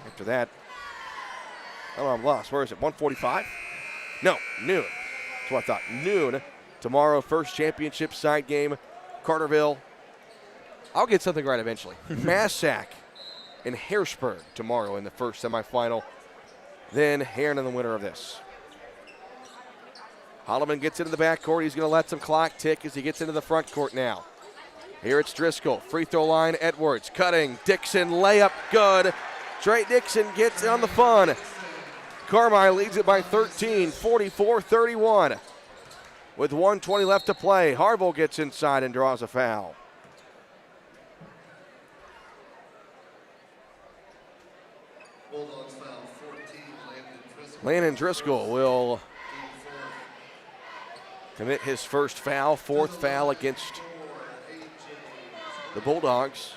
After that, oh, I'm lost. Where is it? 1:45? No, noon. That's what I thought. Noon tomorrow, first championship side game. Carterville. I'll get something right eventually. Massac and Harrisburg tomorrow in the first semifinal. Then Heron in the winner of this. Holloman gets into the backcourt. He's going to let some clock tick as he gets into the front court now. Here it's Driscoll. Free throw line, Edwards. Cutting. Dixon, layup, good. Trey Dixon gets on the fun. Carmi leads it by 13, 44-31. With 1:20 left to play, Harville gets inside and draws a foul. Bulldogs foul 14, Landon Driscoll will commit his first foul, fourth foul against the Bulldogs.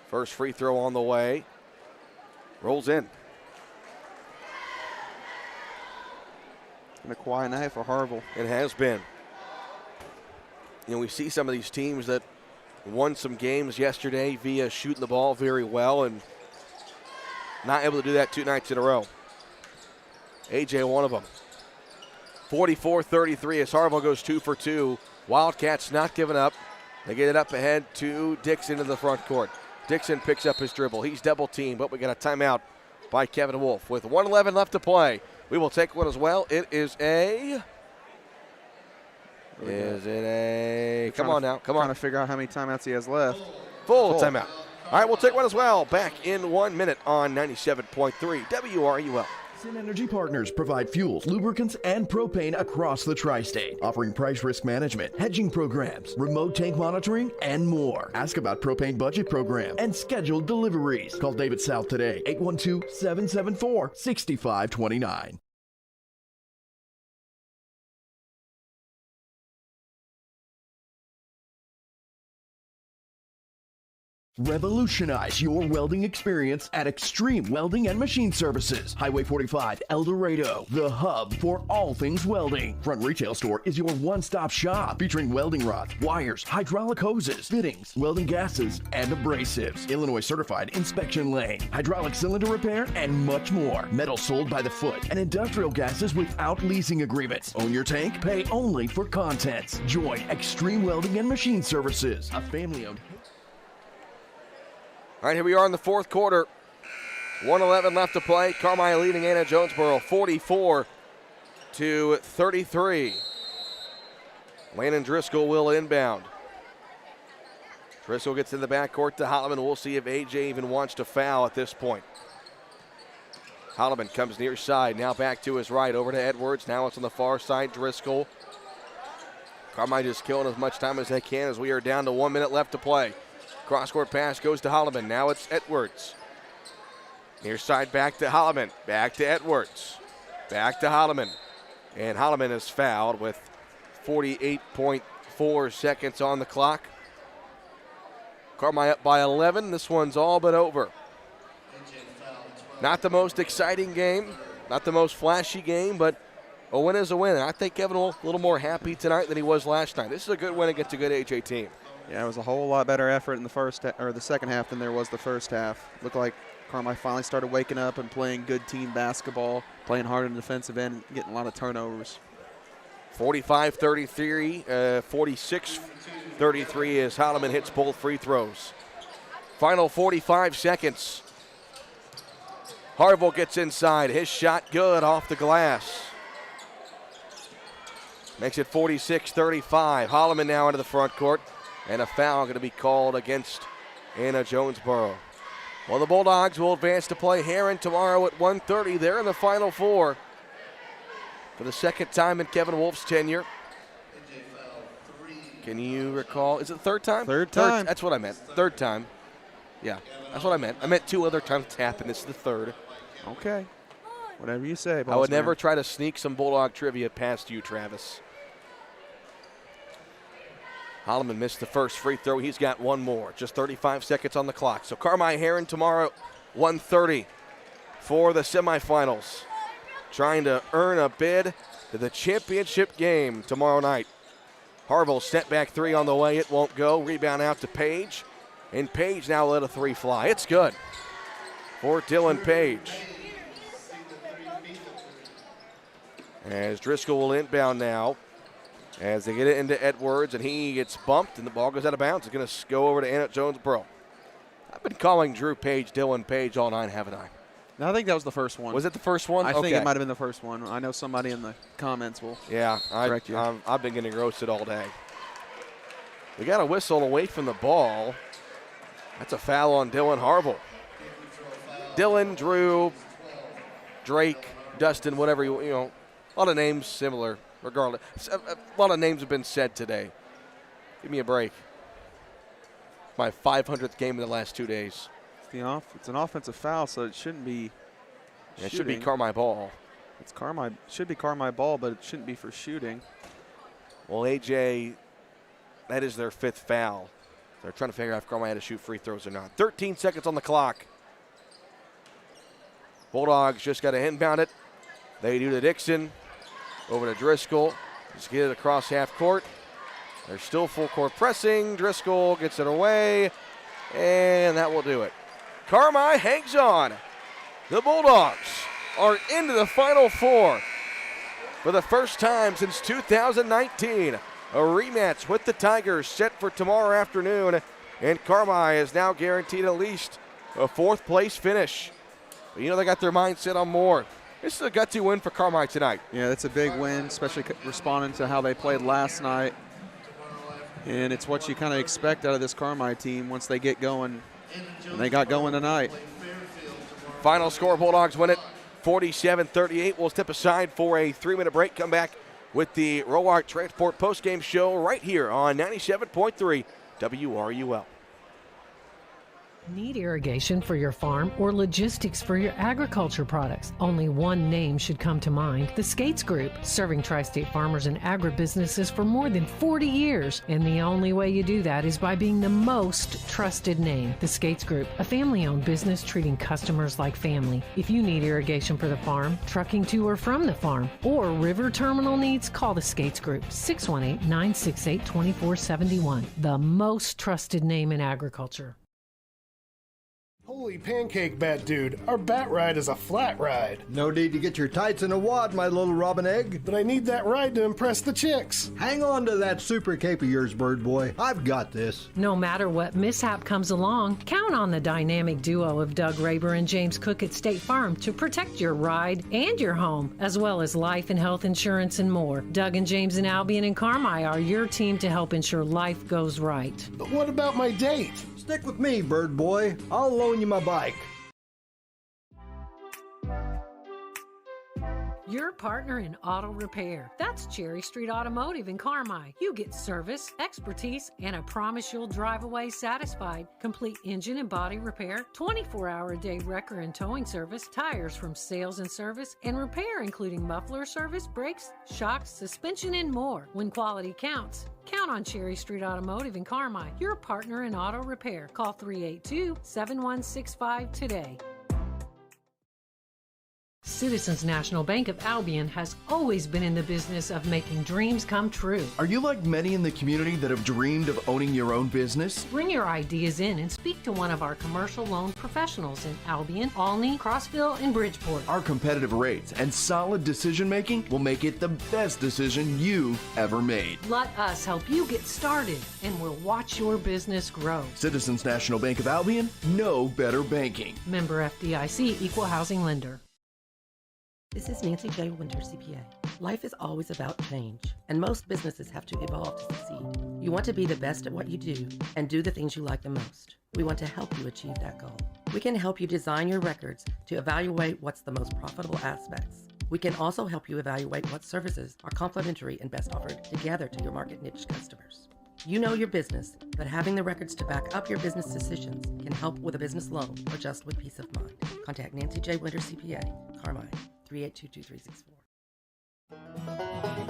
First free throw on the way. Rolls in. And a quiet night for Harville. It has been. You know, we see some of these teams that won some games yesterday via shooting the ball very well and not able to do that 2 nights in a row. AJ, one of them. 44-33 as Harville goes 2 for 2. Wildcats not giving up. They get it up ahead to Dixon in the front court. Dixon picks up his dribble. He's double teamed, but we got a timeout by Kevin Wolf. With 1:11 left to play, we will take one as well. It is a... Come on now. Come on. Trying to figure out how many timeouts he has left. Full timeout. All right, we'll take one as well. Back in 1 minute on 97.3 WRUL. Sin Energy Partners provide fuels, lubricants, and propane across the tri-state, offering price risk management, hedging programs, remote tank monitoring, and more. Ask about propane budget program and scheduled deliveries. Call David South today, 812-774-6529. Revolutionize your welding experience at Extreme Welding and Machine Services. Highway 45, Eldorado, the hub for all things welding. Front Retail Store is your one-stop shop featuring welding rods, wires, hydraulic hoses, fittings, welding gases, and abrasives. Illinois certified inspection lane, hydraulic cylinder repair, and much more. Metal sold by the foot and industrial gases without leasing agreements. Own your tank, pay only for contents. Join Extreme Welding and Machine Services, a family-owned. All right, here we are in the fourth quarter. 1:11 left to play. Carmi leading Anna-Jonesboro 44-33. Landon Driscoll will inbound. Driscoll gets in the backcourt to Holloman. We'll see if AJ even wants to foul at this point. Holloman comes near side. Now back to his right. Over to Edwards. Now it's on the far side. Driscoll. Carmi just killing as much time as they can as we are down to 1 minute left to play. Cross-court pass goes to Holloman. Now it's Edwards. Near side back to Holloman. Back to Edwards. Back to Holloman. And Holloman is fouled with 48.4 seconds on the clock. Carmi up by 11. This one's all but over. Not the most exciting game. Not the most flashy game, but a win is a win. And I think Kevin Wolf a little more happy tonight than he was last night. This is a good win against a good AJ team. Yeah, it was a whole lot better effort in the the second half than there was the first half. Looked like Carmi finally started waking up and playing good team basketball, playing hard in the defensive end, getting a lot of turnovers. 45-33, 46-33 as Holloman hits both free throws. Final 45 seconds. Harville gets inside. His shot good off the glass. Makes it 46-35. Holloman now into the front court. And a foul going to be called against Anna-Jonesboro. Well, the Bulldogs will advance to play Heron tomorrow at 1:30. They're in the Final Four for the second time in Kevin Wolf's tenure. Can you recall? Is it the third time? Third time. That's what I meant. Third time. Yeah, that's what I meant. I meant 2 other times it's happened. This is the third. Okay. Whatever you say, boss I would man. never try to sneak some Bulldog trivia past you, Travis. Holloman missed the first free throw. He's got one more. Just 35 seconds on the clock. So Carmi Heron tomorrow, 1:30 for the semifinals. Trying to earn a bid to the championship game tomorrow night. Harville step back 3 on the way. It won't go. Rebound out to Page. And Page now let a 3 fly. It's good for Dylan Page. As Driscoll will inbound now. As they get it into Edwards, and he gets bumped, and the ball goes out of bounds. It's going to go over to Anna-Jonesboro. I've been calling Drew Page, Dylan Page all night, haven't I? No, I think that was the first one. Was it the first one? I think Okay. it might have been the first one. I know somebody in the comments will correct you. I've been getting roasted all day. We got a whistle away from the ball. That's a foul on Dylan Harville. Dylan, Drew, Drake, Dustin, whatever you know, a lot of names similar. Regardless, a lot of names have been said today. Give me a break. My 500th game in the last 2 days. It's an offensive foul, so it shouldn't be. It should be Carmi ball. Should be Carmi ball, but it shouldn't be for shooting. Well, AJ, that is their 5th foul. They're trying to figure out if Carmi had to shoot free throws or not. 13 seconds on the clock. Bulldogs just got to inbound it. They do to Dixon. Over to Driscoll. Just get it across half court. They're still full court pressing. Driscoll gets it away, and that will do it. Carmi hangs on. The Bulldogs are into the Final Four for the first time since 2019. A rematch with the Tigers set for tomorrow afternoon, and Carmi is now guaranteed at least a 4th place finish. But you know they got their mindset on more. This is a gutsy win for Carmi tonight. Yeah, it's a big win, especially responding to how they played last night. And it's what you kind of expect out of this Carmi team once they get going. And they got going tonight. Final score, Bulldogs win it 47-38. We'll step aside for a 3-minute break. Come back with the Roark Transport postgame show right here on 97.3 WRUL. Need irrigation for your farm or logistics for your agriculture products? Only one name should come to mind: the Skates Group, serving tri-state farmers and agribusinesses for more than 40 years. And the only way you do that is by being the most trusted name. The Skates Group, a family-owned business treating customers like family. If you need irrigation for the farm, trucking to or from the farm, or river terminal needs, call the Skates Group, 618-968-2471. The most trusted name in agriculture. Holy pancake bat dude, our bat ride is a flat ride. No need to get your tights in a wad, my little robin egg. But I need that ride to impress the chicks. Hang on to that super cape of yours, bird boy. I've got this. No matter what mishap comes along, count on the dynamic duo of Doug Raber and James Cook at State Farm to protect your ride and your home, as well as life and health insurance and more. Doug and James and Albion and Carmi are your team to help ensure life goes right. But what about my date? Stick with me, bird boy. I'll loan you my bike. Your partner in auto repair. That's Cherry Street Automotive in Carmi. You get service, expertise, and a promise you'll drive away satisfied. Complete engine and body repair, 24-hour-a-day wrecker and towing service, tires from sales and service, and repair including muffler service, brakes, shocks, suspension, and more. When quality counts, count on Cherry Street Automotive in Carmi. Your partner in auto repair. Call 382-7165 today. Citizens National Bank of Albion has always been in the business of making dreams come true. Are you like many in the community that have dreamed of owning your own business? Bring your ideas in and speak to one of our commercial loan professionals in Albion, Olney, Crossville, and Bridgeport. Our competitive rates and solid decision making will make it the best decision you've ever made. Let us help you get started, and we'll watch your business grow. Citizens National Bank of Albion, no better banking. Member FDIC, Equal Housing Lender. This is Nancy J. Winter, CPA. Life is always about change, and most businesses have to evolve to succeed. You want to be the best at what you do and do the things you like the most. We want to help you achieve that goal. We can help you design your records to evaluate what's the most profitable aspects. We can also help you evaluate what services are complementary and best offered together to your market niche customers. You know your business, but having the records to back up your business decisions can help with a business loan or just with peace of mind. Contact Nancy J. Winter, CPA, Carmi, 3822364.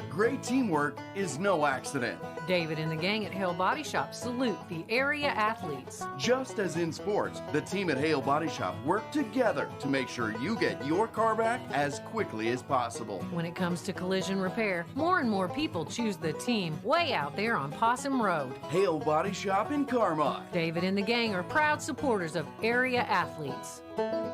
Great teamwork is no accident. David and the gang at Hale Body Shop salute the area athletes. Just as in sports, the team at Hale Body Shop work together to make sure you get your car back as quickly as possible. When it comes to collision repair, more and more people choose the team way out there on Possum Road. Hale Body Shop in Carmi. David and the gang are proud supporters of area athletes. All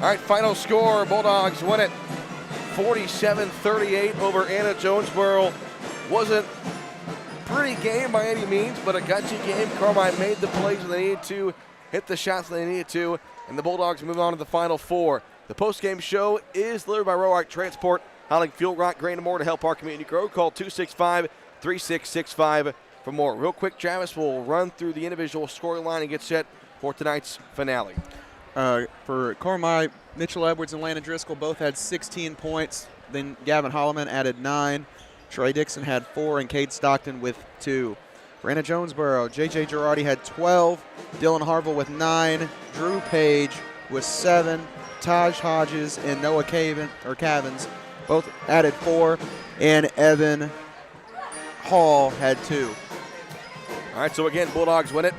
All right, final score. Bulldogs win it 47-38 over Anna-Jonesboro. Wasn't pretty game by any means, but a gutsy game. Carmi made the plays they needed to, hit the shots they needed to, and the Bulldogs move on to the Final Four. The post-game show is delivered by Roark Transport, hauling fuel, rock, grain, and more to help our community grow. Call 265-3665 for more. Real quick, Travis will run through the individual scoreline and get set for tonight's finale. For Carmi, Mitchell Edwards and Landon Driscoll both had 16 points. Then Gavin Holloman added 9. Trey Dixon had 4, and Cade Stockton with 2. For Anna-Jonesboro, J.J. Girardi had 12, Dylan Harville with 9, Drew Page with 7, Taj Hodges and Noah Cavins both added 4, and Evan Hall had 2. All right, so again, Bulldogs win it.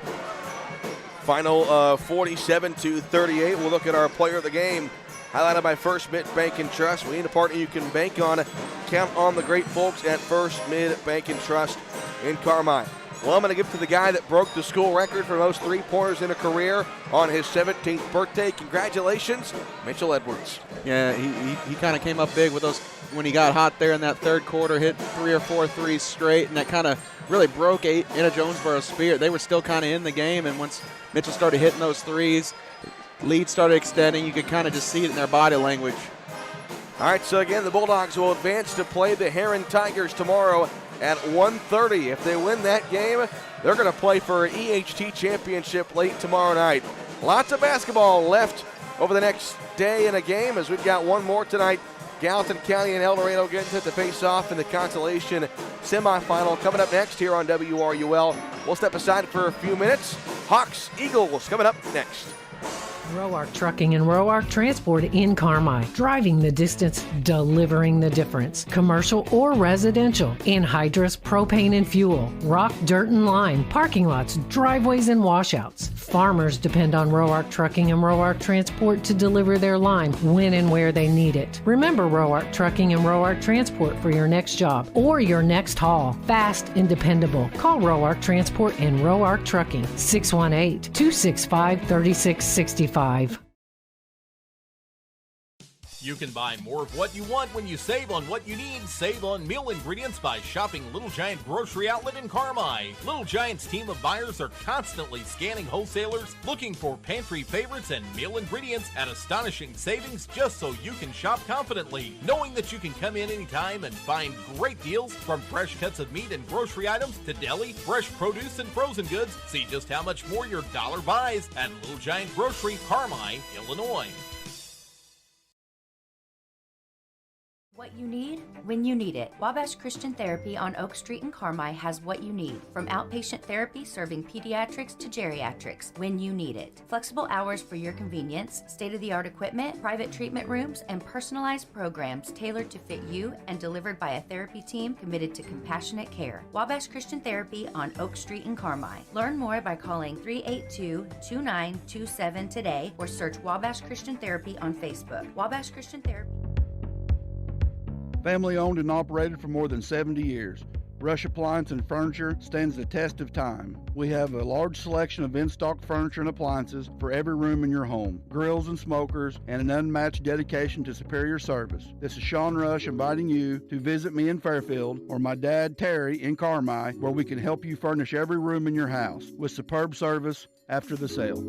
Final 47-38. We'll look at our player of the game, highlighted by First Mid Bank and Trust. We need a partner you can bank on. Count on the great folks at First Mid Bank and Trust in Carmi. Well, I'm going to give it to the guy that broke the school record for most three-pointers in a career on his 17th birthday. Congratulations, Mitchell Edwards. Yeah, he kind of came up big with those when he got hot there in that third quarter, hit 3 or 4 threes straight, and that kind of really broke Anna-Jonesboro's spirit. They were still kind of in the game, and once Mitchell started hitting those threes, lead started extending. You could kind of just see it in their body language. All right, so again, the Bulldogs will advance to play the Heron Tigers tomorrow at 1:30. If they win that game, they're going to play for an EHT championship late tomorrow night. Lots of basketball left over the next day in a game, as we've got one more tonight. Gallatin County and Eldorado getting set to face off in the consolation semifinal. Coming up next here on WRUL. We'll step aside for a few minutes. Hawks, Eagles coming up next. Roark Trucking and Roark Transport in Carmi. Driving the distance, delivering the difference. Commercial or residential. Anhydrous propane and fuel. Rock, dirt, and lime. Parking lots, driveways, and washouts. Farmers depend on Roark Trucking and Roark Transport to deliver their lime when and where they need it. Remember Roark Trucking and Roark Transport for your next job or your next haul. Fast and dependable. Call Roark Transport and Roark Trucking. 618-265-3665. You can buy more of what you want when you save on what you need. Save on meal ingredients by shopping Little Giant Grocery Outlet in Carmi. Little Giant's team of buyers are constantly scanning wholesalers, looking for pantry favorites and meal ingredients at astonishing savings just so you can shop confidently, knowing that you can come in anytime and find great deals from fresh cuts of meat and grocery items to deli, fresh produce, and frozen goods. See just how much more your dollar buys at Little Giant Grocery, Carmi, Illinois. What you need, when you need it. Wabash Christian Therapy on Oak Street in Carmi has what you need. From outpatient therapy serving pediatrics to geriatrics, when you need it. Flexible hours for your convenience, state-of-the-art equipment, private treatment rooms, and personalized programs tailored to fit you and delivered by a therapy team committed to compassionate care. Wabash Christian Therapy on Oak Street in Carmi. Learn more by calling 382-2927 today or search Wabash Christian Therapy on Facebook. Wabash Christian Therapy. Family owned and operated for more than 70 years. Rush Appliance and Furniture stands the test of time. We have a large selection of in-stock furniture and appliances for every room in your home, grills and smokers, and an unmatched dedication to superior service. This is Sean Rush inviting you to visit me in Fairfield or my dad Terry in Carmi, where we can help you furnish every room in your house with superb service after the sale.